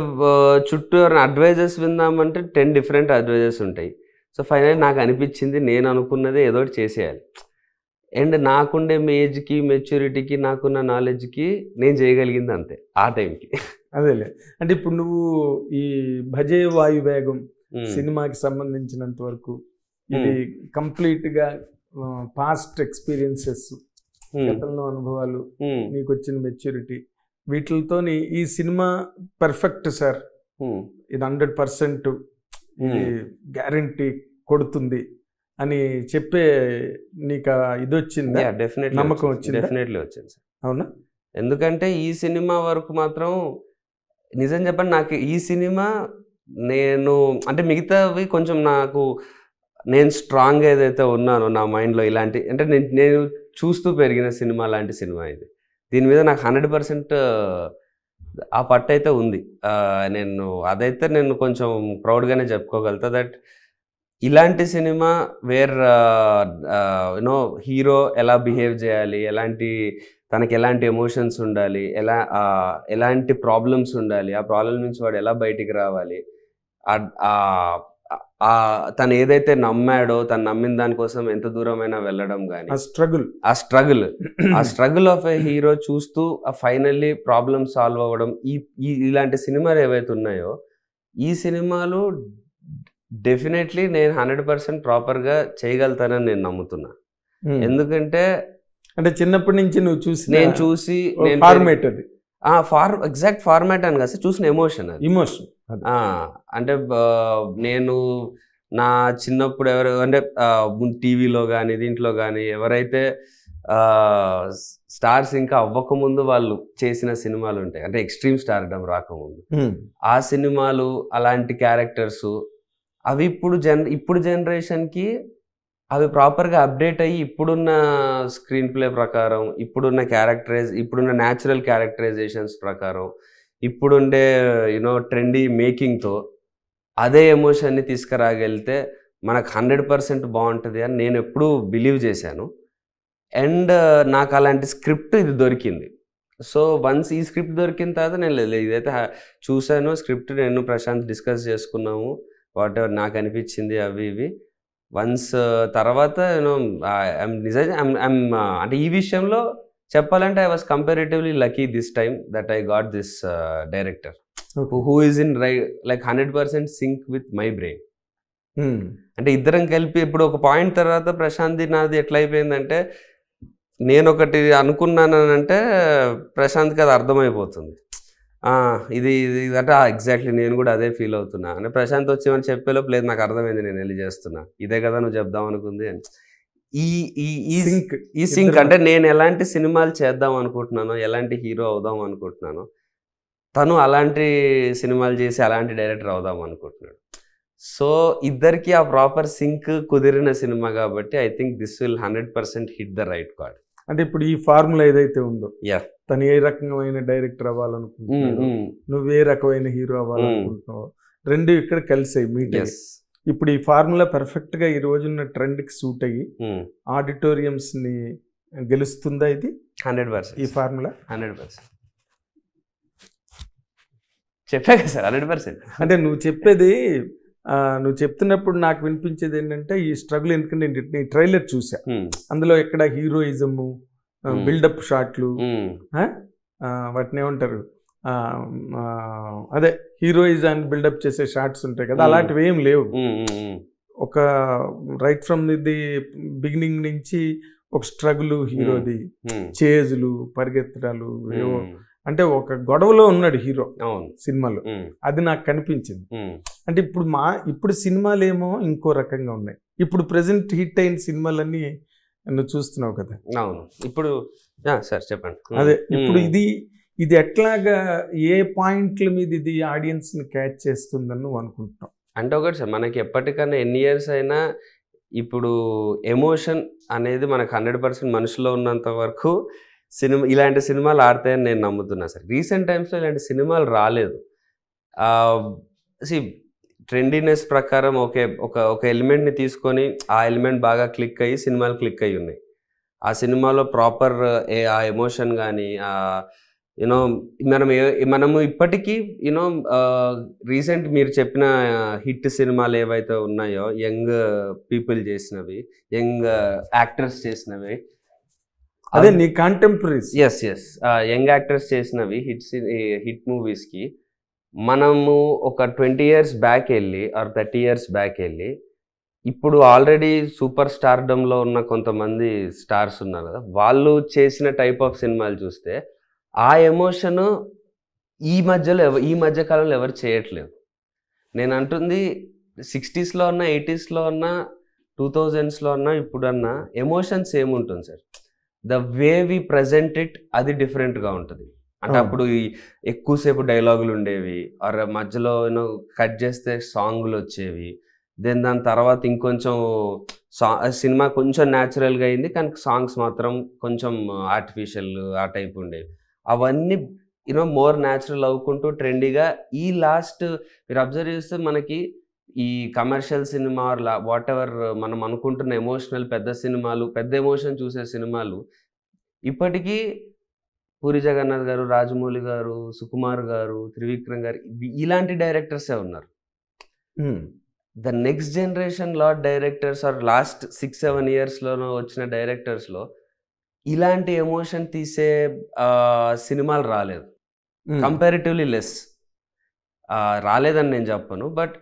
A: చుట్టూ అడ్వైజెస్ విందామంటే 10 డిఫరెంట్ అడ్వైజెస్ ఉంటాయి. సో ఫైనల్ నాకు అనిపించింది నేను అనుకున్నదే ఏదో ఒకటి చేసేయాలి. అండ్ నాకుండే ఏజ్కి, మెచ్యూరిటీకి, నాకున్న నాలెడ్జ్కి నేను చేయగలిగింది అంతే ఆ టైంకి.
B: అదేలే, అంటే ఇప్పుడు నువ్వు ఈ భజే వాయువేగం సినిమాకి సంబంధించినంత వరకు ఇది కంప్లీట్గా పాస్ట్ ఎక్స్పీరియన్సెస్, గతంలో అనుభవాలు, నీకు వచ్చిన మెచ్యూరిటీ, వీటితో ఈ సినిమా పర్ఫెక్ట్ సార్, ఇది 100% ఇది గ్యారంటీ కొడుతుంది అని చెప్పే నీకు ఇది వచ్చిందా?
A: నమ్మకం వచ్చింది. డెఫినెట్లీ వచ్చింది సార్.
B: అవునా?
A: ఎందుకంటే ఈ సినిమా వరకు మాత్రం నిజం చెప్పండి, నాకు ఈ సినిమా నేను అంటే మిగతావి కొంచెం నేను స్ట్రాంగ్ ఏదైతే ఉన్నానో నా మైండ్లో ఇలాంటి అంటే నేను చూస్తూ పెరిగిన సినిమా లాంటి సినిమా ఇది. దీని మీద నాకు 100% ఆ పట్టు అయితే ఉంది. అదైతే నేను కొంచెం ప్రౌడ్గానే చెప్పుకోగలుగుతా దట్ ఇలాంటి సినిమా వేర్ యూనో హీరో ఎలా బిహేవ్ చేయాలి, తనకి ఎలాంటి ఎమోషన్స్ ఉండాలి, ఎలాంటి ప్రాబ్లమ్స్ ఉండాలి, ఆ ప్రాబ్లం నుంచి వాడు ఎలా బయటికి రావాలి, తను ఏదైతే నమ్మాడో తను నమ్మిన దానికోసం ఎంత దూరమైనా వెళ్ళడం కానీ ఆ స్ట్రగుల్ ఆఫ్ ఎ హీరో చూస్తూ ఫైనల్లీ ప్రాబ్లమ్ సాల్వ్ అవ్వడం, ఇలాంటి సినిమాలు ఏవైతే ఉన్నాయో ఈ సినిమాలు డెఫినెట్లీ నేను 100% ప్రాపర్గా చేయగలుగుతానని నేను నమ్ముతున్నా. ఎందుకంటే
B: అంటే చిన్నప్పటి నుంచి నువ్వు చూసి
A: ఫార్మేట్ అది ఎగ్జాక్ట్ ఫార్మాట్ అని కాదు, చూసిన ఎమోషన్ అంటే నేను నా చిన్నప్పుడు అంటే టీవీలో కానీ దీంట్లో కానీ ఎవరైతే స్టార్స్ ఇంకా అవ్వకముందు వాళ్ళు చేసిన సినిమాలు ఉంటాయి, అంటే ఎక్స్ట్రీమ్ స్టార్డమ్ రాకముందు ఆ సినిమాలు, అలాంటి క్యారెక్టర్స్ అవి ఇప్పుడు జనరేషన్కి అవి ప్రాపర్గా అప్డేట్ అయ్యి ఇప్పుడున్న స్క్రీన్ ప్లే ప్రకారం, ఇప్పుడున్న న్యాచురల్ క్యారెక్టరైజేషన్స్ ప్రకారం, ఇప్పుడుండే ట్రెండీ మేకింగ్తో అదే ఎమోషన్ని తీసుకురాగలిగితే మనకు 100% బాగుంటుంది అని నేను ఎప్పుడూ బిలీవ్ చేశాను. అండ్ నాకు అలాంటి స్క్రిప్ట్ ఇది దొరికింది. సో వన్స్ ఈ స్క్రిప్ట్ దొరికిన తర్వాత నేను ఇదైతే చూశాను, స్క్రిప్ట్ నేను ప్రశాంత్ డిస్కస్ చేసుకున్నాము, వాట్ ఎవర్ నాకు అనిపించింది అవి ఇవి. వన్స్ తర్వాత నిజంగా అంటే ఈ విషయంలో చెప్పాలంటే I was comparatively lucky this time that I got this director who is in like 100% sync with my brain. అంటే ఇద్దరం కలిపి ఇప్పుడు ఒక పాయింట్ తర్వాత ప్రశాంత్ నాది ఎట్లా అయిపోయిందంటే, నేను ఒకటి అనుకున్నానంటే ప్రశాంత్కి అది అర్థమైపోతుంది, ఇది అంటే ఎగ్జాక్ట్లీ నేను కూడా అదే ఫీల్ అవుతున్నా అంటే ప్రశాంత్ వచ్చేమని చెప్పేలోపు లేదు నాకు అర్థమైంది, నేను వెళ్ళి చేస్తున్నా, ఇదే కదా నువ్వు చెప్దాం అనుకుంది. ఈ సింక్ అంటే నేను ఎలాంటి సినిమాలు చేద్దాం అనుకుంటున్నానో, ఎలాంటి హీరో అవుదాం అనుకుంటున్నానో, తను అలాంటి సినిమాలు చేసి అలాంటి డైరెక్టర్ అవుదాం అనుకుంటున్నాడు. సో ఇద్దరికి ఆ ప్రాపర్ సింక్ కుదిరిన సినిమా కాబట్టి I think this will 100% hit the right card.
B: అంటే ఇప్పుడు ఈ ఫార్ములా ఏదైతే ఉందో, తను ఏ రకమైన డైరెక్టర్ అవ్వాలనుకుంటున్నావు, నువ్వు ఏ రకమైన హీరో అవ్వాలనుకుంటున్నావు, రెండు ఇక్కడ కలిసాయి మీటింగ్. ఇప్పుడు ఈ ఫార్ములా పర్ఫెక్ట్ గా ఈ రోజున్న ట్రెండ్ కి సూట్ అయ్యి ఆడిటోరియంస్ ని గెలుస్తుందా ఇది?
A: 100%
B: ఈ ఫార్ములా
A: 100% చెప్పాక సార్ 100%.
B: అంటే నువ్వు చెప్తున్నప్పుడు నాకు వినిపించేది ఏంటంటే ఈ స్ట్రగుల్, ఎందుకంటే నేను ట్రైలర్ చూసా, అందులో ఎక్కడ హీరోయిజము, బిల్డప్ షాట్లు, వాటిని ఏమంటారు, అదే హీరోయిజాన్ని బిల్డప్ చేసే షాట్స్ ఉంటాయి కదా, అలాంటివి ఏం లేవు. ఒక రైట్ ఫ్రమ్ ది బిగినింగ్ నుంచి ఒక స్ట్రగుల్ హీరోది, చేజులు, పరిగెత్తడాలు, ఏవో అంటే ఒక గొడవలో ఉన్నాడు హీరో సినిమాలో, అది నాకు కనిపించింది. అంటే ఇప్పుడు సినిమాలు ఏమో ఇంకో రకంగా ఉన్నాయి. ఇప్పుడు ప్రెసెంట్ హిట్ అయిన సినిమాలన్నీ నువ్వు చూస్తున్నావు కదా.
A: అవును, ఇప్పుడు సార్ చెప్పండి.
B: అదే ఇప్పుడు ఇది ఎట్లాగా ఏ పాయింట్ల మీద ఇది ఆడియన్స్ ని క్యాచ్ చేస్తుందని నువ్వు అనుకుంటున్నావు?
A: అంటే ఒకటి సార్, మనకి ఎప్పటికన్నా ఎన్ని ఇయర్స్ అయినా ఇప్పుడు ఎమోషన్ అనేది మనకు 100% మనుషులో ఉన్నంత వరకు ఇలాంటి సినిమాలు ఆడతాయని నేను నమ్ముతున్నా సార్. రీసెంట్ టైమ్స్లో ఇలాంటి సినిమాలు రాలేదు. ట్రెండీనెస్ ప్రకారం ఒక ఎలిమెంట్ని తీసుకొని ఆ ఎలిమెంట్ బాగా క్లిక్ అయ్యి సినిమాలు క్లిక్ అయ్యి ఉన్నాయి. ఆ సినిమాలో ప్రాపర్ ఆ ఎమోషన్ కానీ మనము ఇప్పటికీ రీసెంట్ మీరు చెప్పిన హిట్ సినిమాలు ఏవైతే ఉన్నాయో, యంగ్ పీపుల్ చేసినవి, యంగ్ యాక్టర్స్ చేసినవి,
B: అదే నీ కాంటెంపరీస్,
A: ఎస్ యంగ్ యాక్టర్స్ చేసినవి హిట్ మూవీస్కి మనము ఒక 20 years బ్యాక్ వెళ్ళి ఆర్ 30 years బ్యాక్ వెళ్ళి ఇప్పుడు ఆల్రెడీ సూపర్ స్టార్డమ్లో ఉన్న కొంతమంది స్టార్స్ ఉన్నారు కదా, వాళ్ళు చేసిన టైప్ ఆఫ్ సినిమాలు చూస్తే ఆ ఎమోషన్ ఈ మధ్య కాలంలో ఎవరు చేయట్లేదు. నేను అంటుంది 60sలో ఉన్న, 80sలో ఉన్న, 2000sలో ఉన్న, ఇప్పుడన్నా ఎమోషన్స్ ఏముంటుంది sir. The way we present it అది డిఫరెంట్గా ఉంటుంది. అంటే అప్పుడు ఎక్కువసేపు డైలాగులు ఉండేవి, ఆర్ మధ్యలో కట్ చేస్తే సాంగ్లు వచ్చేవి. దెన్ దాని తర్వాత ఇంకొంచెం సినిమా కొంచెం న్యాచురల్గా అయింది, కానీ సాంగ్స్ మాత్రం కొంచెం ఆర్టిఫిషియల్ ఆ టైప్ ఉండేవి. అవన్నీ మోర్ న్యాచురల్ అవ్వుకుంటూ ట్రెండీగా ఈ లాస్ట్ మీరు అబ్జర్వ్ చేస్తే మనకి ఈ కమర్షియల్ సినిమా వాట్ ఎవర్ మనం అనుకుంటున్న ఎమోషనల్ పెద్ద సినిమాలు, పెద్ద ఎమోషన్ చూసే సినిమాలు ఇప్పటికీ పూరి జగన్నాథ్ గారు, రాజమౌళి గారు, సుకుమార్ గారు, త్రివిక్రమ్ గారు ఇలాంటి డైరెక్టర్సే ఉన్నారు. The next generation directors are last 6-7 ఇయర్స్లోనో వచ్చిన డైరెక్టర్స్లో ఇలాంటి ఎమోషన్ తీసే సినిమాలు రాలేదు. Comparatively less. రాలేదని నేను చెప్పను, బట్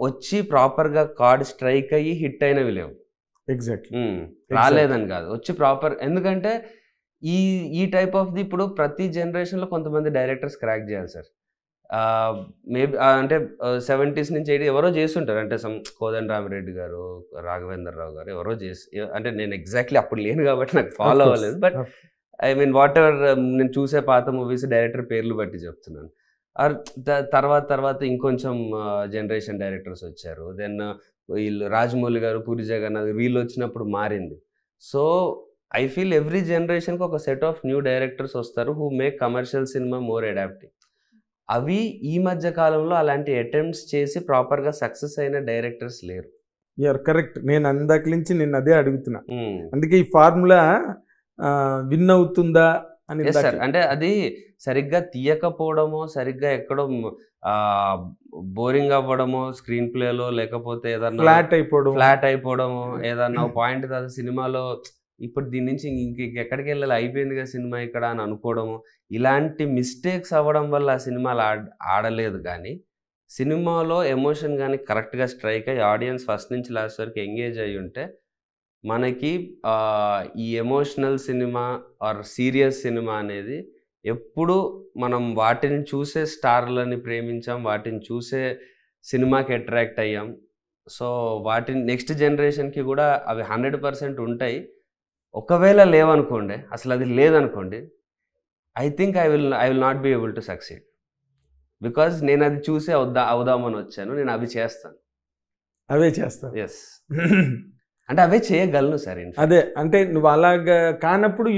A: వచ్చి ప్రాపర్గా కార్డ్ స్ట్రైక్ అయ్యి హిట్ అయినవి లేవు.
B: ఎగ్జాక్ట్లీ
A: రాలేదని కాదు, వచ్చి ప్రాపర్. ఎందుకంటే ఈ టైప్ ఆఫ్ ది ఇప్పుడు ప్రతి జనరేషన్లో కొంతమంది డైరెక్టర్స్ క్రాక్ చేయాలి సార్. మేబీ అంటే 70s నుంచి 80 ఎవరో చేస్తుంటారు. అంటే కోదండరామిరెడ్డి గారు, రాఘవేంద్రరావు గారు ఎవరో చేసి, అంటే నేను ఎగ్జాక్ట్లీ అప్పుడు లేను కాబట్టి నాకు ఫాలో అవ్వలేదు. But I mean what ever నేను చూసే పాత మూవీస్ డైరెక్టర్ పేర్లు బట్టి చెప్తున్నాను. తర్వాత ఇంకొంచెం జనరేషన్ డైరెక్టర్స్ వచ్చారు. దెన్ వీళ్ళు రాజమౌళి గారు, పూరి జగన్నాథ్ వీళ్ళు వచ్చినప్పుడు మారింది. సో ఐ ఫీల్ ఎవ్రీ జనరేషన్కి ఒక సెట్ ఆఫ్ న్యూ డైరెక్టర్స్ వస్తారు who make commercial cinema more adapting. అవి ఈ మధ్య కాలంలో అలాంటి అటెంప్ట్స్ చేసి ప్రాపర్గా సక్సెస్ అయిన డైరెక్టర్స్ లేరు.
B: You are correct. నేను అందాక నుంచి నేను అదే అడుగుతున్నా. అందుకే ఈ ఫార్ములా విన్ అవుతుందా అని.
A: అంటే అది సరిగ్గా తీయకపోవడమో, సరిగ్గా ఎక్కడో బోరింగ్ అవ్వడమో స్క్రీన్ ప్లేలో, లేకపోతే ఏదన్నా ఫ్లాట్ అయిపోవడమో, ఏదన్నా పాయింట్ కాదు సినిమాలో ఇప్పుడు దీని నుంచి ఇంకెక్కడికి వెళ్ళాలి, అయిపోయింది కదా సినిమా ఇక్కడ అని అనుకోవడము, ఇలాంటి మిస్టేక్స్ అవ్వడం వల్ల ఆ సినిమాలు ఆడలేదు. కానీ సినిమాలో ఎమోషన్ కానీ కరెక్ట్గా స్ట్రైక్ అయ్యి ఆడియన్స్ ఫస్ట్ నుంచి లాస్ట్ వరకు ఎంగేజ్ అయ్యి ఉంటే మనకి ఈ emotional cinema or serious cinema అనేది ఎప్పుడు మనం వాటిని చూసే స్టార్లని ప్రేమించాం, వాటిని చూసే సినిమాకి అట్రాక్ట్ అయ్యాం. సో వాటిని నెక్స్ట్ జనరేషన్కి కూడా అవి 100% ఉంటాయి. ఒకవేళ లేవనుకోండి, అసలు అది లేదనుకోండి, I think I will not be able to succeed. Because నేను అది చూసే అవుదామని వచ్చాను, నేను అవి చేస్తాను,
B: అవే చేస్తాను.
A: ఎస్, అంటే అవే చేయగలను సార్.
B: అదే అంటే నువ్వు అలాగా కానప్పుడు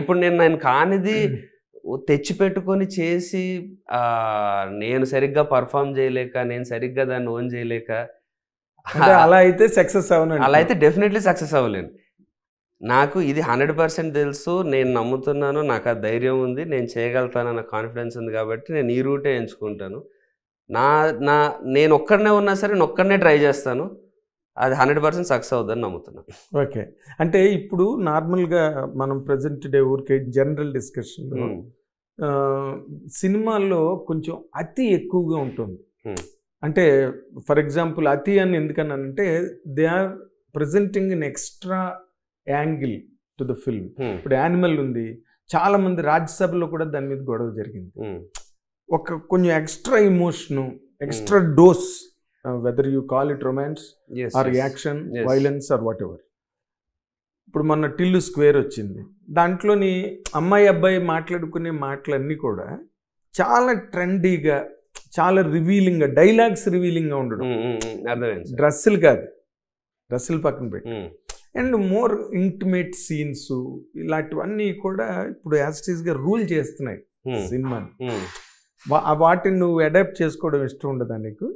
A: ఇప్పుడు నేను కానిది తెచ్చిపెట్టుకొని చేసి నేను సరిగ్గా పర్ఫామ్ చేయలేక, నేను సరిగ్గా దాన్ని ఓన్ చేయలేక,
B: అలా అయితే సక్సెస్ అవ్వను.
A: అలా అయితే డెఫినెట్లీ సక్సెస్ అవ్వలేను. నాకు ఇది 100% తెలుసు, నేను నమ్ముతున్నాను, నాకు ఆ ధైర్యం ఉంది, నేను చేయగలుగుతానన్న కాన్ఫిడెన్స్ ఉంది. కాబట్టి నేను ఈ రూటే ఎంచుకుంటాను. నేను ఒక్కడనే ఉన్నా సరే నేను ఒక్కడనే ట్రై చేస్తాను, అది 100% సక్సెస్ అవుతుందని నమ్ముతున్నాను.
B: ఓకే, అంటే ఇప్పుడు నార్మల్గా మనం ప్రజెంట్ డే ఊరికే జనరల్ డిస్కషన్లో సినిమాల్లో కొంచెం అతి ఎక్కువగా ఉంటుంది. అంటే ఫర్ ఎగ్జాంపుల్ అతి అని ఎందుకన్నానంటే they are presenting in extra angle to the film. ఇప్పుడు యానిమల్ ఉంది, చాలా మంది రాజ్యసభలో కూడా దాని మీద గొడవ జరిగింది. ఒక కొంచెం extra emotion, extra dose, whether you call it romance or action, violence or whatever. ఇప్పుడు మొన్న టిల్లు స్క్వేర్ వచ్చింది, దాంట్లోని అమ్మాయి అబ్బాయి మాట్లాడుకునే మాటలన్నీ కూడా చాలా ట్రెండీగా, చాలా రివీలింగ్గా, డైలాగ్స్ రివీలింగ్గా ఉండడం. డ్రెస్సులు కాదు, డ్రెస్సులు పక్కన పెట్టి, అండ్ మోర్ ఇంటిమేట్ సీన్స్ ఇలాంటివన్నీ కూడా ఇప్పుడు యాస్టీస్గా రూల్ చేస్తున్నాయి సినిమాని. వాటిని నువ్వు అడాప్ట్ చేసుకోవడం ఇష్టం ఉండదా నీకు?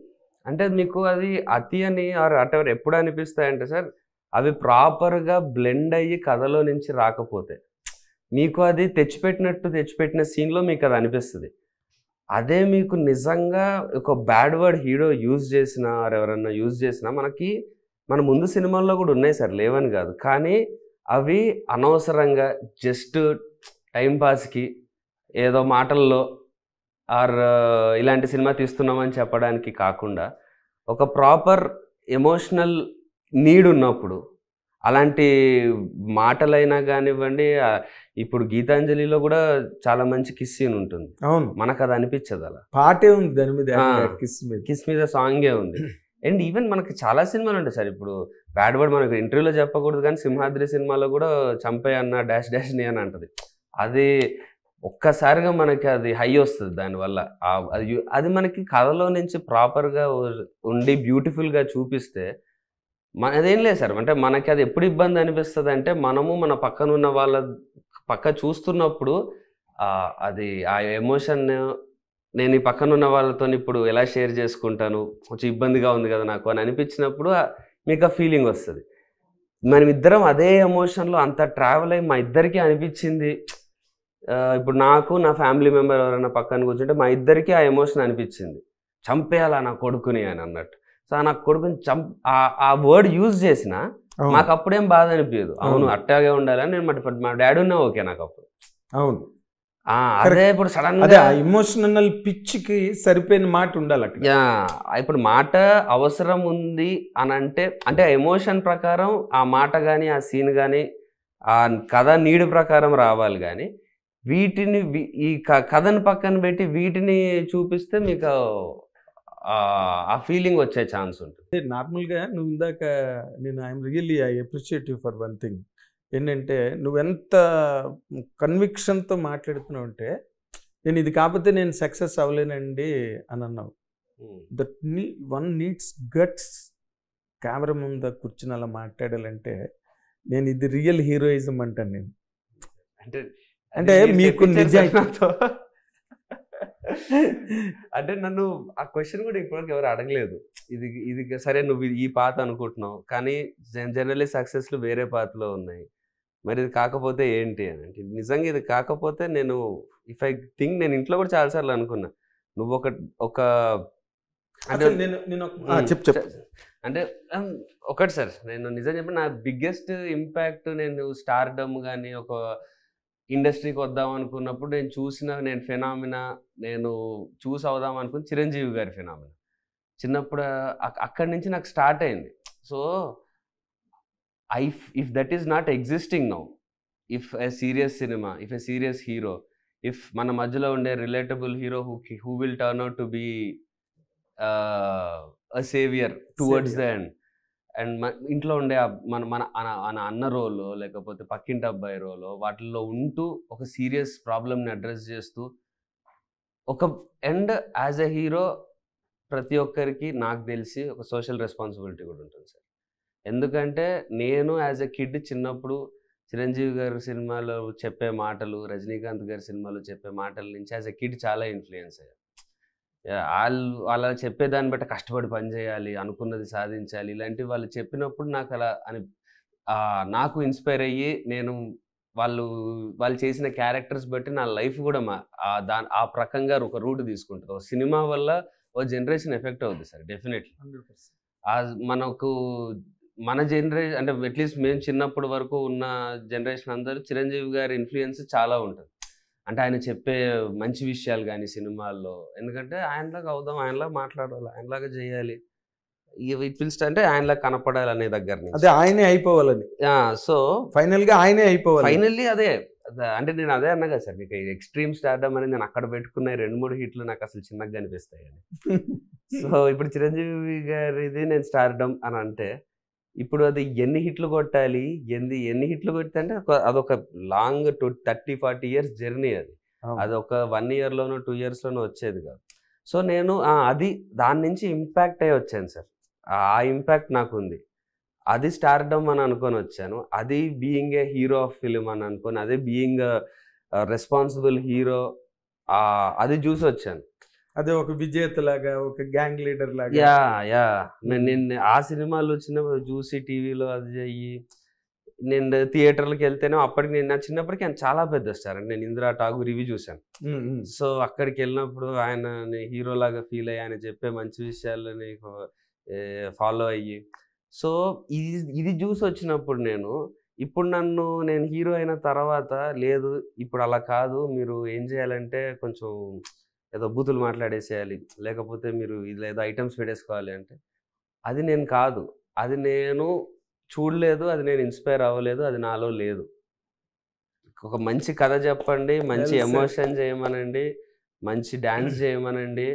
A: అంటే మీకు అది అతి అని ఆర్ అటెవర్ ఎప్పుడు అనిపిస్తాయంటే సార్, అవి ప్రాపర్గా బ్లెండ్ అయ్యి కథలో నుంచి రాకపోతే మీకు అది తెచ్చిపెట్టిన సీన్లో మీకు అది అనిపిస్తుంది. అదే మీకు నిజంగా ఒక బ్యాడ్ వర్డ్ హీరో యూజ్ చేసినా ఆర్ ఎవరన్నా యూజ్ చేసినా మన ముందు సినిమాల్లో కూడా ఉన్నాయి సార్, లేవని కాదు. కానీ అవి అనవసరంగా జస్ట్ టైంపాస్కి ఏదో మాటల్లో ఆర్ ఇలాంటి సినిమా తీస్తున్నామని చెప్పడానికి కాకుండా ఒక ప్రాపర్ ఎమోషనల్ నీడ్ ఉన్నప్పుడు అలాంటి మాటలైనా కానివ్వండి. ఇప్పుడు గీతాంజలిలో కూడా చాలా మంచి కిస్ సీన్ ఉంటుంది.
B: అవును,
A: మనకు అది అనిపించదు, అలా
B: పాటే ఉంది దాని మీద,
A: కిస్ మీద సాంగే ఉంది. అండ్ ఈవెన్ మనకి చాలా సినిమాలు ఉంటాయి సార్. ఇప్పుడు బ్యాడ్ వర్డ్ మనకు ఇంటర్వ్యూలో చెప్పకూడదు, కానీ సింహాద్రి సినిమాలో కూడా చంపే అన్న డాష్ డాష్ ని అని అంటది. అది ఒక్కసారిగా మనకి అది హై వస్తుంది దానివల్ల. అది మనకి కథలో నుంచి ప్రాపర్గా ఉండి బ్యూటిఫుల్గా చూపిస్తే మనదేం లేదు సార్. అంటే మనకి అది ఎప్పుడు ఇబ్బంది అనిపిస్తుంది అంటే, మనము మన పక్కన ఉన్న వాళ్ళ పక్క చూస్తున్నప్పుడు అది ఆ ఎమోషన్ నేను ఈ పక్కన ఉన్న వాళ్ళతో ఇప్పుడు ఎలా షేర్ చేసుకుంటాను, కొంచెం ఇబ్బందిగా ఉంది కదా నాకు అని అనిపించినప్పుడు మీకు ఆ ఫీలింగ్ వస్తుంది. మనం ఇద్దరం అదే ఎమోషన్లో అంత ట్రావెల్ అయ్యి మా ఇద్దరికి అనిపించింది. ఇప్పుడు నాకు నా ఫ్యామిలీ మెంబర్ ఎవరైనా పక్కన కూర్చుంటే మా ఇద్దరికి ఆ ఎమోషన్ అనిపించింది, చంపేయాలా నా కొడుకుని అని అన్నట్టు. సో నా కొడుకుని ఆ వర్డ్ యూజ్ చేసిన మాకు అప్పుడేం బాధ అనిపించదు. అవును అట్టాగే ఉండాలని నేను మా డాడీ ఉన్నా ఓకే నాకు అప్పుడు.
B: అవును
A: అదే ఇప్పుడు సడన్
B: గా ఇమోషనల్ పిచ్కి సరిపోయిన మాట ఉండాలి అక్కడ.
A: ఇప్పుడు మాట అవసరం ఉంది అని అంటే ఎమోషన్ ప్రకారం ఆ మాట కానీ ఆ సీన్ కానీ ఆ కథ నీడు ప్రకారం రావాలి. కానీ వీటిని ఈ కథను పక్కన పెట్టి వీటిని చూపిస్తే మీకు ఆ ఫీలింగ్ వచ్చే ఛాన్స్ ఉంటుంది.
B: నార్మల్గా నువ్వు ఇందాక I'm really I appreciate you for one thing. ఏంటంటే నువ్వెంత కన్విక్షన్తో మాట్లాడుతున్నావు అంటే, నేను ఇది కాకపోతే నేను సక్సెస్ అవ్వలేనండి అని అన్నావు. That one needs guts. Camera ముందు కూర్చుని అలా మాట్లాడాలంటే నేను ఇది రియల్ హీరోయిజం అంటాను నేను. అంటే మీకు నిజాయితీతో
A: అంటే నన్ను ఆ క్వశ్చన్ కూడా ఇప్పటివరకు ఎవరు అడగలేదు. ఇది సరే నువ్వు ఈ పాత అనుకుంటున్నావు, కానీ జనరల్లీ సక్సెస్లు వేరే పాతలో ఉన్నాయి, మరి ఇది కాకపోతే ఏంటి అని. అంటే నిజంగా ఇది కాకపోతే నేను ఇఫ్ ఐ థింక్ నేను ఇంట్లో కూడా చాలాసార్లు అనుకున్నా, నువ్వు ఒక అంటే ఒకటి సార్, నేను నిజం చెప్పి నా బిగ్గెస్ట్ ఇంపాక్ట్ నేను స్టార్డమ్ కానీ ఒక ఇండస్ట్రీకి వద్దాం అనుకున్నప్పుడు నేను ఫెనామినా నేను చూసి అవుదాం అనుకుని చిరంజీవి గారి ఫెనామినా చిన్నప్పుడు అక్కడి నుంచి నాకు స్టార్ట్ అయింది. So if that is not existing now, if a serious cinema, if a serious hero, if మన మధ్యలో ఉండే relatable hero who will turn out to be a saviour towards the end, and ఇంట్లో ఉండే మన అన్న రోలో లేకపోతే పక్కింటి అబ్బాయి రోలో వాటిల్లో ఉంటూ ఒక సీరియస్ ప్రాబ్లమ్ని అడ్రస్ చేస్తూ ఒక ఎండ్ యాజ్ ఎ హీరో ప్రతి ఒక్కరికి నాకు తెలిసి ఒక సోషల్ రెస్పాన్సిబిలిటీ కూడా ఉంటుంది సార్. ఎందుకంటే నేను యాజ్ ఎ కిడ్ చిన్నప్పుడు చిరంజీవి గారి సినిమాలో చెప్పే మాటలు, రజనీకాంత్ గారి సినిమాలో చెప్పే మాటల నుంచి యాజ్ ఎ కిడ్ చాలా ఇన్ఫ్లుయెన్స్ అయ్యారు. వాళ్ళు చెప్పేదాన్ని బట్టి కష్టపడి పని చేయాలి, అనుకున్నది సాధించాలి, ఇలాంటివి వాళ్ళు చెప్పినప్పుడు నాకు అలా నాకు ఇన్స్పైర్ అయ్యి నేను వాళ్ళు చేసిన క్యారెక్టర్స్ బట్టి నా లైఫ్ కూడా ఆ ప్రకంగా ఒక రూట్ తీసుకుంటుంది. ఒక సినిమా వల్ల ఓ జనరేషన్ ఎఫెక్ట్ అవుతుంది సార్ డెఫినెట్లీ. మన జనరేషన్ అంటే అట్లీస్ట్ మేము చిన్నప్పటి వరకు ఉన్న జనరేషన్ అందరూ చిరంజీవి గారి ఇన్ఫ్లుయెన్స్ చాలా ఉంటుంది. అంటే ఆయన చెప్పే మంచి విషయాలు కానీ సినిమాల్లో, ఎందుకంటే ఆయనలాగా అవుదాం, ఆయనలాగా మాట్లాడాలి, ఆయనలాగా చేయాలి, ఇట్ విల్ అంటే ఆయనలాగా కనపడాలి అనే దగ్గర నుంచి
B: అదే ఆయనే అయిపోవాలని.
A: సో
B: ఫైనల్గా ఆయనే అయిపోవాలి.
A: ఫైనల్లీ అదే అంటే నేను అదే అన్నా కదా సార్, మీకు ఎక్స్ట్రీమ్ స్టార్డమ్ అనేది నేను అక్కడ పెట్టుకున్న 2-3 హిట్లు నాకు అసలు చిన్నగా అనిపిస్తాయి అని. సో ఇప్పుడు చిరంజీవి గారిది నేను స్టార్డమ్ అని అంటే ఇప్పుడు అది ఎన్ని హిట్లు కొట్టాలి, ఎన్ని హిట్లు కొడితే అంటే అదొక లాంగ్ 30-40 ఇయర్స్ జర్నీ. అది ఒక 1 ఇయర్లోనో 2 ఇయర్స్లోనో వచ్చేది కాదు. సో నేను దాని నుంచి ఇంపాక్ట్ అయ్యి వచ్చాను సార్. ఆ ఇంపాక్ట్ నాకు ఉంది. అది స్టార్డమ్ అని అనుకొని వచ్చాను. అది being a hero of film అని అనుకొని, అదే బీయింగ్ రెస్పాన్సిబుల్ హీరో అది చూసి వచ్చాను.
B: అదే ఒక విజేతలాగా, ఒక గ్యాంగ్ లీడర్ లాగా.
A: నేను ఆ సినిమాలు చిన్నప్పుడు చూసి టీవీలో అది చెయ్యి, నేను థియేటర్లకు వెళ్తేనే అప్పటికి నా చిన్నప్పటికి ఆయన చాలా పెద్ద స్టార్. అంటే నేను ఇందిరా ఠాగూర్ రివ్యూ చూశాను. సో అక్కడికి వెళ్ళినప్పుడు ఆయన హీరోలాగా ఫీల్ అయ్యి ఆయన చెప్పే మంచి విషయాలని ఫాలో అయ్యి, సో ఇది చూసి వచ్చినప్పుడు ఇప్పుడు నేను హీరో అయిన తర్వాత లేదు, ఇప్పుడు అలా కాదు, మీరు ఏం చేయాలంటే కొంచెం ఏదో బూతులు మాట్లాడేసేయాలి, లేకపోతే మీరు ఏదో ఐటమ్స్ పెట్టేసుకోవాలి అంటే అది నేను కాదు, అది నేను చూడలేదు, అది నేను ఇన్స్పైర్ అవ్వలేదు, అది నాలో లేదు. ఒక మంచి కథ చెప్పండి, మంచి ఎమోషన్ చేయమనండి, మంచి డ్యాన్స్ చేయమనండి,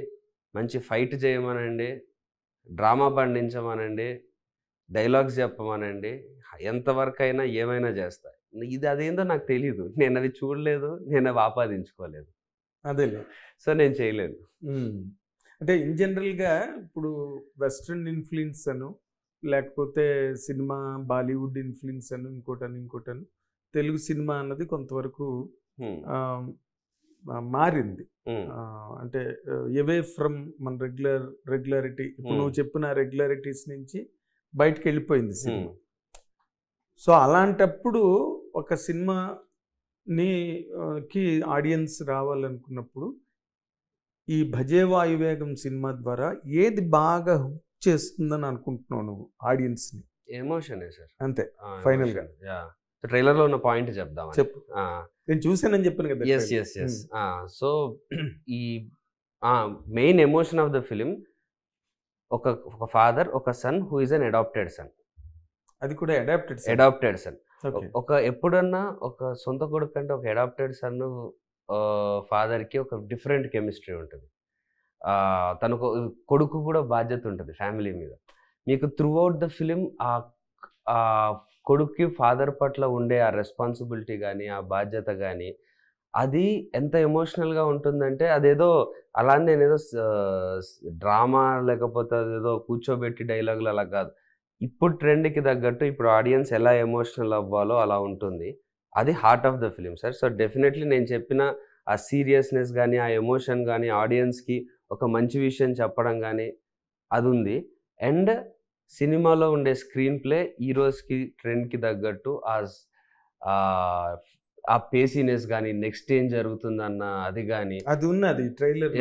A: మంచి ఫైట్ చేయమనండి, డ్రామా పండించమనండి, డైలాగ్స్ చెప్పమనండి, ఎంతవరకు అయినా ఏమైనా చేస్తా. ఇది అదేందో నాకు తెలీదు, నేను అది చూడలేదు, నేను అవి ఆపాదించుకోలేదు,
B: అదేలే.
A: సో నేను చేయలేను.
B: అంటే ఇన్ జనరల్గా ఇప్పుడు వెస్ట్రన్ ఇన్ఫ్లుయెన్స్ అను, లేకపోతే సినిమా బాలీవుడ్ ఇన్ఫ్లుయెన్స్ అను, ఇంకోటను తెలుగు సినిమా అన్నది కొంతవరకు మారింది. అంటే అవే ఫ్రమ్ మన రెగ్యులారిటీ, ఇప్పుడు నువ్వు చెప్పిన రెగ్యులారిటీస్ నుంచి బయటకు వెళ్ళిపోయింది సినిమా. సో అలాంటప్పుడు ఒక సినిమాకి ఆడియన్స్ రావాలనుకున్నప్పుడు ఈ భజే వాయువేగం సినిమా ద్వారా ఏది బాగా హుక్ చేస్తుందని అనుకుంటున్నావు నువ్వు ఆడియన్స్ని?
A: ఎమోషనే సార్,
B: అంతే ఫైనల్గా.
A: ట్రైలర్లో ఉన్న పాయింట్ చెప్దాం.
B: చెప్పు. నేను చూసానని చెప్పాను కదా.
A: ఎస్. సో ఈ main emotion of the film ఒక ఫాదర్, ఒక son who is an adopted son.
B: అది కూడా అడాప్టెడ్ సన్.
A: ఒక ఎప్పుడన్నా ఒక సొంత కొడుకు కంటే ఒక అడాప్టెడ్ సన్ ఫాదర్కి ఒక డిఫరెంట్ కెమిస్ట్రీ ఉంటుంది. తనకు కొడుకు కూడా బాధ్యత ఉంటుంది ఫ్యామిలీ మీద. మీకు త్రూ అవుట్ ద ఫిలిం ఆ కొడుక్కి ఫాదర్ పట్ల ఉండే ఆ రెస్పాన్సిబిలిటీ కానీ, ఆ బాధ్యత కానీ, అది ఎంత ఎమోషనల్గా ఉంటుందంటే అదేదో అలా నేనేదో డ్రామా లేకపోతే అదేదో కూర్చోబెట్టి డైలాగులు అలా కాదు. ఇప్పుడు ట్రెండ్కి తగ్గట్టు ఇప్పుడు ఆడియన్స్ ఎలా ఎమోషనల్ అవ్వాలో అలా ఉంటుంది. అది heart of the film sir. So definitely నేను చెప్పిన ఆ సీరియస్నెస్ కానీ, ఆ ఎమోషన్ కానీ, ఆడియన్స్కి ఒక మంచి విషయం చెప్పడం కానీ అది ఉంది. అండ్ సినిమాలో ఉండే స్క్రీన్ ప్లే ఈ రోజుకి ట్రెండ్కి తగ్గట్టు ఆ పేసీనెస్ కానీ, నెక్స్ట్ ఏం జరుగుతుందన్న అది కానీ,
B: అది ఉన్నది ట్రైలర్.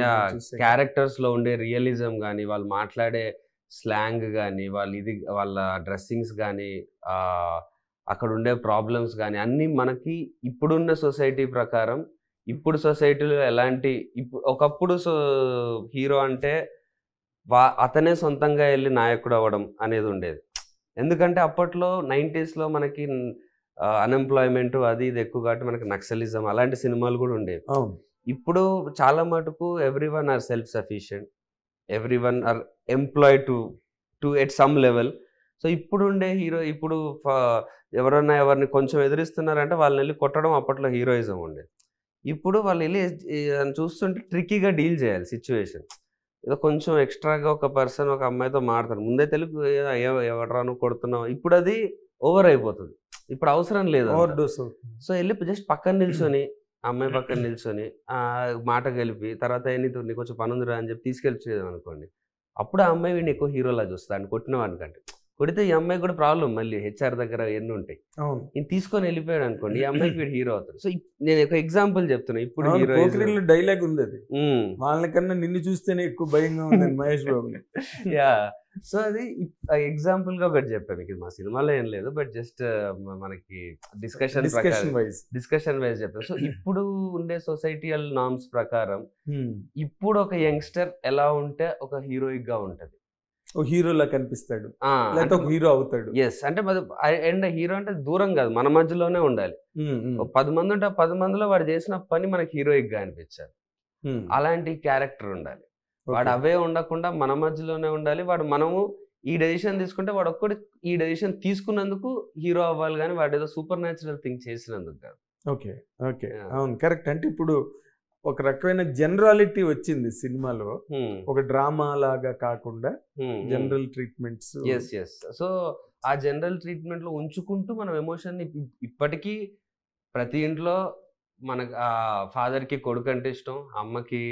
A: క్యారెక్టర్స్లో ఉండే రియలిజం కానీ, వాళ్ళు మాట్లాడే స్లాంగ్ కానీ, వాళ్ళ డ్రెస్సింగ్స్ కానీ, అక్కడ ఉండే ప్రాబ్లమ్స్ కానీ అన్నీ మనకి ఇప్పుడున్న సొసైటీ ప్రకారం, ఇప్పుడు సొసైటీలో ఎలాంటి ఒకప్పుడు హీరో అంటే అతనే సొంతంగా వెళ్ళి నాయకుడు అవ్వడం అనేది ఉండేది. ఎందుకంటే అప్పట్లో 90sలో మనకి అన్ఎంప్లాయ్మెంట్ అది ఇది ఎక్కువ కాబట్టి మనకి నక్సలిజం అలాంటి సినిమాలు కూడా ఉండేవి. ఇప్పుడు చాలా మటుకు everyone are self sufficient, everyone are employed to at some level. So ఇప్పుడు ఉండే హీరో ఇప్పుడు ఎవరన్నా ఎవరిని కొంచెం ఎదిరిస్తున్నారంటే వాళ్ళని వెళ్ళి కొట్టడం అప్పట్లో హీరోయిజం ఉండేది. ఇప్పుడు వాళ్ళు వెళ్ళి చూస్తుంటే ట్రిక్కీగా డీల్ చేయాలి సిచ్యువేషన్. ఏదో కొంచెం ఎక్స్ట్రాగా ఒక పర్సన్ ఒక అమ్మాయితో మాట్లాడతారు, ముందే తెలుగు ఎవడరాను కొడుతున్నావు, ఇప్పుడు అది ఓవర్ అయిపోతుంది, ఇప్పుడు అవసరం లేదు. సో వెళ్ళి జస్ట్ పక్కన నిల్చొని, అమ్మాయి పక్కన నిల్చొని మాట కలిపి తర్వాత నీకు కొంచెం పని ఉందిరా అని చెప్పి తీసుకెళ్ళిపోయేది అనుకోండి, అప్పుడు ఆ అమ్మాయి వీడిని ఎక్కువ హీరోలా చూస్తాను కొట్టిన వాడికంటే. కొడితే ఈ అమ్మాయి కూడా ప్రాబ్లం, మళ్ళీ హెచ్ఆర్ దగ్గర ఎన్ని ఉంటాయి. నేను తీసుకొని వెళ్ళిపోయాడు అనుకోండి, ఈ అమ్మాయికి వీడు హీరో అవుతాడు. సో నేను ఒక ఎగ్జాంపుల్ చెప్తున్నా. ఇప్పుడు హీరో
B: డైలాగ్ ఉంది, అది వాళ్ళకన్నా నిన్ను చూస్తేనే ఎక్కువ భయంగా ఉంది మహేష్ బాబుని.
A: యా, సో అది ఎగ్జాంపుల్ గా ఒకటి చెప్పాను. మీకు మా సినిమాలో ఏం లేదు, బట్ జస్ట్ మనకి డిస్కషన్ వైజ్ చెప్పాను. సో ఇప్పుడు ఉండే సొసైటియల్ నార్మ్స్ ప్రకారం ఇప్పుడు ఒక యంగ్స్టర్ ఎలా ఉంటే ఒక హీరోయిక్ గా ఉంటది,
B: హీరోలా కనిపిస్తాడు, లేకపోతే ఒక హీరో అవుతాడు.
A: ఎస్, అంటే అండ్ హీరో అంటే దూరం కాదు, మన మధ్యలోనే ఉండాలి. 10 మంది ఉంటే 10 మందిలో వాడు చేసిన పని మనకి హీరోయిక్ గా అనిపించాలి. అలాంటి క్యారెక్టర్ ఉండాలి. వాడు అవే ఉండకుండా మన మధ్యలోనే ఉండాలి. మనము ఈ డెసిషన్ తీసుకుంటే వాడు ఒక్కటి ఈ డెసిషన్ తీసుకున్నందుకు హీరో అవ్వాలి, కానీ వాడు ఏదో సూపర్ న్యాచురల్ థింగ్ చేసినందుకు కాదు.
B: ఓకే, అవును, కరెక్ట్. అంటే ఇప్పుడు ఒక రకమైన జనరాలిటీ వచ్చింది సినిమాలో, ఒక డ్రామా లాగా కాకుండా జనరల్ ట్రీట్మెంట్స్.
A: సో ఆ జనరల్ ట్రీట్మెంట్ లో ఉంచుకుంటూ మనం ఎమోషన్ ఇప్పటికీ ప్రతి ఇంట్లో మనకు ఆ ఫాదర్ కి కొడుకు అంటే ఇష్టం, అమ్మకి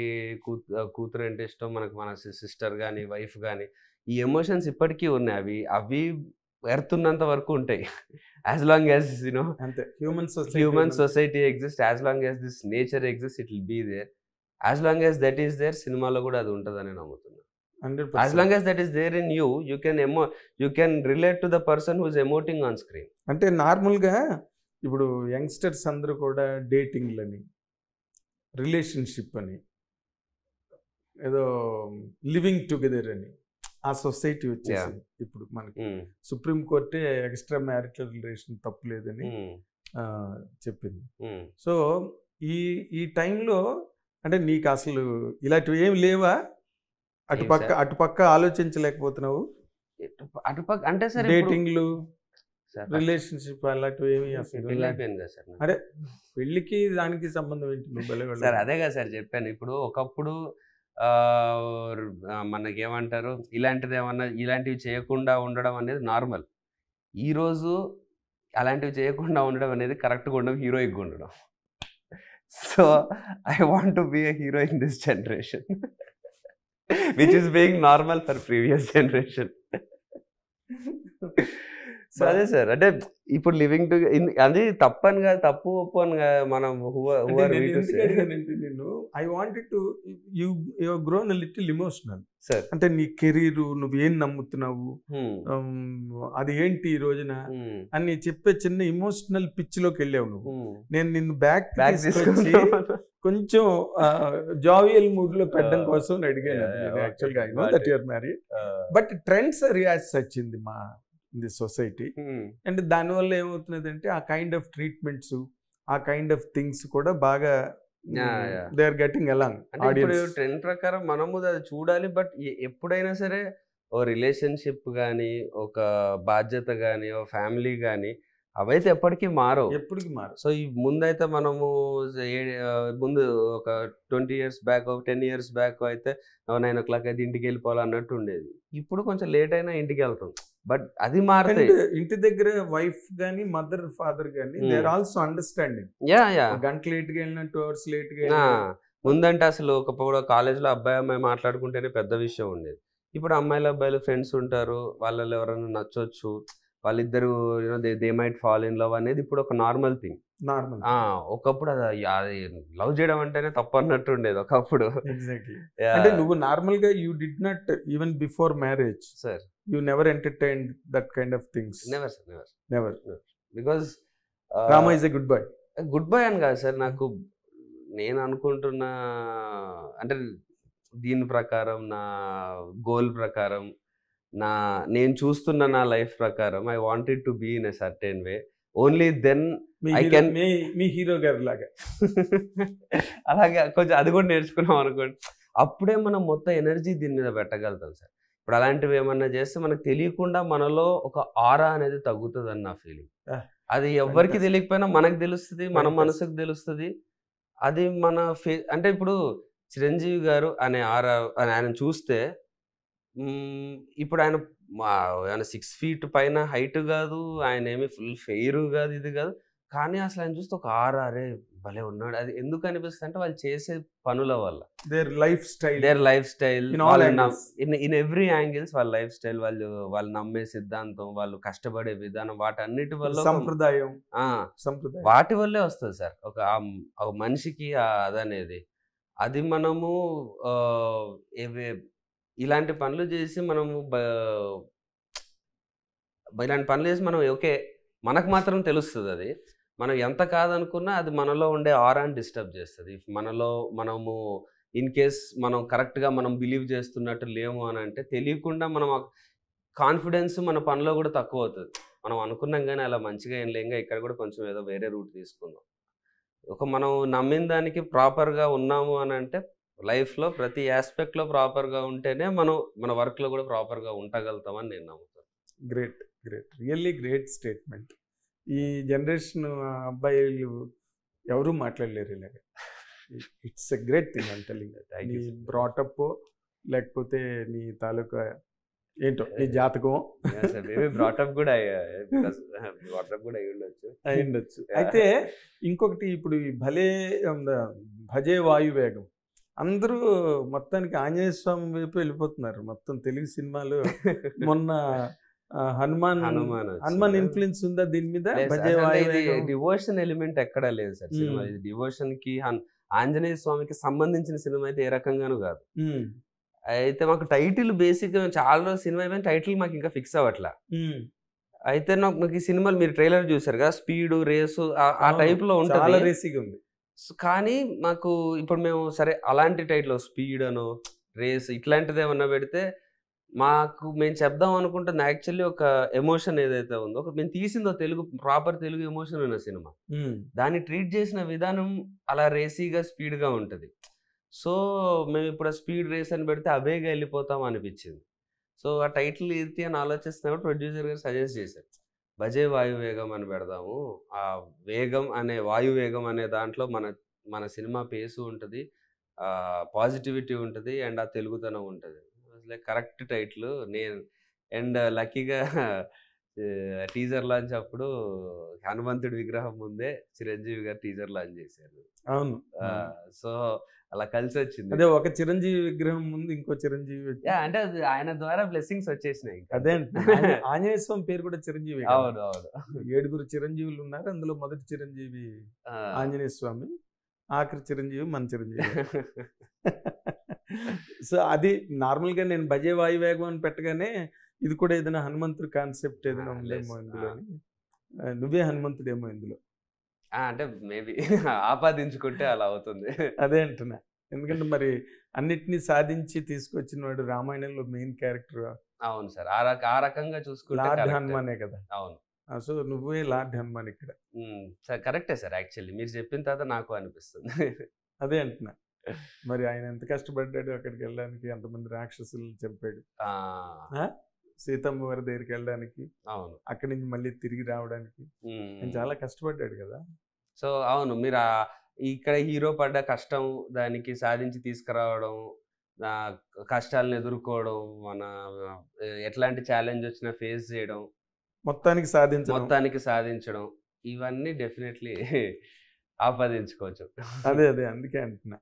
A: కూతురు అంటే ఇష్టం, మనకు మన సిస్టర్ కానీ వైఫ్ కానీ, ఈ ఎమోషన్స్ ఇప్పటికీ ఉన్నాయి. అవి ఎర్తున్నంత వరకు ఉంటాయి. As long as human society exists, as long as this nature exists, it will be there. As long as that is there, సినిమాలో కూడా అది ఉంటుందని నమ్ముతున్నాను. As long as that is there in you, you can relate to the person who is emoting on screen.
B: అంటే నార్మల్గా ఇప్పుడు youngsters అందరూ కూడా డేటింగ్లని, రిలేషన్షిప్ అని, ఏదో లివింగ్ టుగెదర్ అని ఆ సొసైటీ వచ్చేసింది. ఇప్పుడు మనకి సుప్రీంకోర్టే ఎక్స్ట్రా మ్యారిటల్ రిలేషన్ తప్పులేదని చెప్పింది. సో ఈ టైంలో అంటే నీకు అసలు ఇలాంటివి ఏమి లేవా? అటుపక్క ఆలోచించలేకపోతున్నావు?
A: అటుపక్క అంటే సార్
B: డేటింగ్లు, రిలేషన్షిప్ అలాంటివి ఏమి అసలు
A: అయిపోయింది కదా సార్.
B: అరే పెళ్ళికి దానికి సంబంధం ఏంటి? నువ్వు
A: సార్ అదే కదా సార్ చెప్పాను. ఇప్పుడు ఒకప్పుడు మనకేమంటారు, ఇలాంటివి చేయకుండా ఉండడం అనేది నార్మల్. ఈరోజు అలాంటివి చేయకుండా ఉండడం అనేది కరెక్ట్గా ఉండడం, హీరోయిక్గా ఉండడం. So I want to be a hero in this generation which is being normal for previous generation. So అదే సార్, అంటే ఇప్పుడు లివింగ్ టు అది తప్పని కాదు, తప్పు ఒప్పు అని కాదు. మనం
B: నేను I wanted to you grown a little emotional
A: sir.
B: అంటే నీ కెరీర్, నువ్వు ఏం నమ్ముతున్నావు, అది ఏంటి ఈ రోజున అని చెప్పే చిన్న ఇమోషనల్ పిచ్ లోకి వెళ్ళావు నువ్వు. నేను నిన్ను బ్యాక్ కొంచెం జావియల్ మూడ్ లో పెట్టడం కోసం అడిగాను. యాక్చువల్గా I know that you are married, but trends రియాజ్ వచ్చింది మా ది సొసైటీ. అండ్ దానివల్ల ఏమవుతున్నది అంటే ఆ కైండ్ ఆఫ్ ట్రీట్మెంట్స్, ఆ కైండ్ ఆఫ్ థింగ్స్ కూడా బాగా దే ఆర్ గెటింగ్ అలాంగ్.
A: ఇప్పుడు ట్రెండ్ ప్రకారం మనము అది చూడాలి. బట్ ఎప్పుడైనా సరే ఓ రిలేషన్షిప్ కానీ, ఒక బాధ్యత కానీ, ఓ ఫ్యామిలీ కానీ, అవైతే ఎప్పటికీ మారవు. సో ఈ ముందైతే మనము ముందు ఒక 20 years బ్యాక్, 10 years బ్యాక్ అయితే 9 o'clock అయితే ఇంటికి వెళ్ళిపోవాలి అన్నట్టు ఉండేది. ఇప్పుడు కొంచెం లేట్ అయినా ఇంటికి వెళ్తాం. బట్ అది మారుతాయి.
B: ఇంటి దగ్గర వైఫ్ గానీ, మదర్ ఫాదర్ గానీ దే ఆర్ ఆల్సో అండర్స్టాండింగ్. గంట లేట్ గా వెళ్ళినా, 2 hours లేట్ గా.
A: ముందంటే అసలు ఒక కాలేజ్లో అబ్బాయి అమ్మాయి మాట్లాడుకుంటేనే పెద్ద విషయం ఉండేది. ఇప్పుడు అమ్మాయిలు అబ్బాయిలు ఫ్రెండ్స్ ఉంటారు, వాళ్ళలో ఎవరైనా నచ్చొచ్చు, వాళ్ళిద్దరు they might fall in love అనేది ఇప్పుడు ఒక నార్మల్ థింగ్. ఒకప్పుడు అది లవ్ చేయడం అంటేనే తప్పు అన్నట్టు ఉండేది ఒకప్పుడు.
B: అంటే నువ్వు నార్మల్ గా you did not even before marriage
A: sir,
B: you never entertained that kind of things? Never.
A: Because
B: Rama is a good boy.
A: Good boy అని కాదు సార్, నాకు నేను అనుకుంటున్న అంటే దీని ప్రకారం, నా గోల్ ప్రకారం, నేను చూస్తున్న నా లైఫ్ ప్రకారం I wanted to be in a certain way. Only then I can
B: మీ హీరో గారి లాగా
A: అలాగే కొంచెం అది కూడా నేర్చుకున్నాం అనుకోండి, అప్పుడే మనం మొత్తం ఎనర్జీ దీని మీద పెట్టగలుగుతాం సార్. ఇప్పుడు అలాంటివి ఏమన్నా చేస్తే మనకు తెలియకుండా మనలో ఒక ఆరా అనేది తగ్గుతుంది అని నా ఫీలింగ్. అది ఎవరికి తెలియకపోయినా మనకు తెలుస్తుంది, మన మనసుకు తెలుస్తుంది. అది మన అంటే ఇప్పుడు చిరంజీవి గారు అనే ఆరా ఆయన చూస్తే, ఇప్పుడు ఆయన 6 feet పైన హైట్ కాదు, ఆయన ఏమి ఫుల్ ఫెయిర్ కాదు, ఇది కాదు, కానీ అసలు ఆయన చూస్తే ఒక ఆరే భలే ఉన్నాడు. అది ఎందుకు అనిపిస్తుంది అంటే వాళ్ళు చేసే పనుల వల్ల,
B: their life
A: style in every angles, వాళ్ళ లైఫ్ స్టైల్, వాళ్ళు నమ్మే సిద్ధాంతం, వాళ్ళు కష్టపడే విధానం, వాటన్నిటి వల్ల,
B: సంప్రదాయం,
A: వాటి వల్లే వస్తుంది సార్ ఒక మనిషికి అదనేది. అది మనము ఇలాంటి పనులు చేసి మనం ఓకే మనకు మాత్రం తెలుస్తుంది. అది మనం ఎంత కాదనుకున్నా అది మనలో ఉండే ఆరాని డిస్టర్బ్ చేస్తుంది. మనము ఇన్ కేస్ మనం కరెక్ట్గా మనం బిలీవ్ చేస్తున్నట్టు లేము అని అంటే తెలియకుండా మనం కాన్ఫిడెన్స్ మన పనిలో కూడా తక్కువ అవుతుంది. మనం అనుకున్నాం కానీ అలా మంచిగా ఏం లేక ఇక్కడ కూడా కొంచెం ఏదో వేరే రూట్ తీసుకుందాం. మనం నమ్మిన దానికి ప్రాపర్గా ఉన్నాము అని అంటే లైఫ్లో ప్రతి ఆస్పెక్ట్లో ప్రాపర్గా ఉంటేనే మనం మన వర్క్లో కూడా ప్రాపర్గా ఉండగలుగుతామని నేను నమ్ముతాను.
B: Great, really great statement. ఈ జనరేషన్ అబ్బాయిలు ఎవరూ మాట్లాడలేరు ఇలాగ. It's a great thing I'm telling. నీ బ్రాటప్ లేకపోతే నీ తాలూకా ఏంటో నీ జాతకం
A: బ్రాటప్ కూడా
B: అయ్యుండొచ్చు. అయితే ఇంకొకటి, ఇప్పుడు ఈ భజే వాయువేగం అందరూ మొత్తానికి ఆంజనేయ స్వామి వైపు వెళ్ళిపోతున్నారు. మొత్తం తెలుగు సినిమాలు మొన్న హనుమాన్ ఇన్ఫ్లుయెన్స్ ఉందా దీని మీద?
A: డివోషన్ ఎలిమెంట్ ఎక్కడా లేదు సార్ సినిమా. ఇది డివోషన్ కి ఆంజనేయ స్వామికి సంబంధించిన సినిమా అయితే ఏ రకంగానూ కాదు. అయితే మాకు టైటిల్ బేసిక్ చాలా రోజు సినిమా అయిపోయిన టైటిల్ మాకు ఇంకా ఫిక్స్ అవ్వట్లా. అయితే నాకు ఈ సినిమాలు మీరు ట్రైలర్ చూసారు కదా, స్పీడ్ రేసు ఆ టైప్ లో ఉంటుంది. కానీ మాకు ఇప్పుడు మేము సరే అలాంటి టైటిల్ స్పీడ్ అనో రేస్ ఇట్లాంటిది ఏమన్నా పెడితే మేము చెప్దాం అనుకుంటుంది యాక్చువల్లీ ఒక ఎమోషన్ ఏదైతే ఉందో, మేము తీసిందో ప్రాపర్ తెలుగు ఎమోషన్ ఉన్న సినిమా, దాన్ని ట్రీట్ చేసిన విధానం అలా రేసీగా స్పీడ్గా ఉంటుంది. సో మేము ఇప్పుడు స్పీడ్ రేస్ అని పెడితే అవేగా వెళ్ళిపోతాం అనిపించింది. సో ఆ టైటిల్ ఏంటి అని ఆలోచిస్తున్నప్పుడు ప్రొడ్యూసర్ గారు సజెస్ట్ చేశారు, భజే వాయువేగం అని పెడదాము. ఆ వేగం అనే వాయువేగం అనే దాంట్లో మన మన సినిమా పేసు ఉంటుంది, పాజిటివిటీ ఉంటుంది, అండ్ ఆ తెలుగుతనం ఉంటుంది. Like correct title. నేను అండ్ లక్కీగా టీజర్ లాంచ్ అప్పుడు హనుమంతుడి విగ్రహం ముందే చిరంజీవి గారు టీజర్ లాంచ్ చేశారు.
B: అవును.
A: సో అలా కలిసి వచ్చింది.
B: అదే ఒక చిరంజీవి విగ్రహం ముందు ఇంకో చిరంజీవి
A: అంటే అది ఆయన ద్వారా బ్లెస్సింగ్స్ వచ్చేసినాయి.
B: అదే ఆంజనేయ స్వామి పేరు కూడా చిరంజీవి.
A: అవును అవును.
B: 7 చిరంజీవులు ఉన్నారు, అందులో మొదటి చిరంజీవి ఆంజనేయ స్వామి, ఆఖరి చిరంజీవి మన చిరంజీవి. సో అది నార్మల్గా నేను భజే వాయువేగం అని పెట్టగానే ఇది కూడా ఏదైనా హనుమంతుడి కాన్సెప్ట్ ఏదైనా ఉందేమో ఇందులో, నువ్వే హనుమంతుడేమో ఇందులో.
A: అంటే మేబీ ఆపాదించుకుంటే అలా అవుతుంది.
B: అదే అంటున్నా, ఎందుకంటే మరి అన్నిటినీ సాధించి తీసుకొచ్చిన వాడు రామాయణంలో మెయిన్ క్యారెక్టర్.
A: అవును సార్, ఆ రకంగా చూసుకుంటే
B: లార్డ్ హనుమానే కదా.
A: అవును.
B: సో నువ్వే లార్డ్ హనుమాన్ ఇక్కడ.
A: సార్ కరెక్టే సార్, యాక్చువల్లీ మీరు చెప్పిన తర్వాత నాకు అనిపిస్తుంది.
B: అదే అంటున్నా, మరి ఆయన ఎంత కష్టపడ్డాడు అక్కడికి వెళ్ళడానికి, ఎంతమంది రాక్షసులు చంపాడు, సీతమ్మ వారి దగ్గరికి వెళ్ళడానికి,
A: అవును,
B: అక్కడి నుంచి మళ్ళీ తిరిగి రావడానికి ఆయన చాలా కష్టపడ్డాడు కదా.
A: సో అవును, మీరు ఇక్కడ హీరో పడ్డ కష్టం, దానికి సాధించి తీసుకురావడం, కష్టాలను ఎదుర్కోవడం, మన ఎట్లాంటి ఛాలెంజ్ వచ్చినా ఫేస్ చేయడం, మొత్తానికి సాధించడం, ఇవన్నీ డెఫినెట్లీ ఆపాదించుకోవచ్చు.
B: అదే అందుకే అంటున్నా.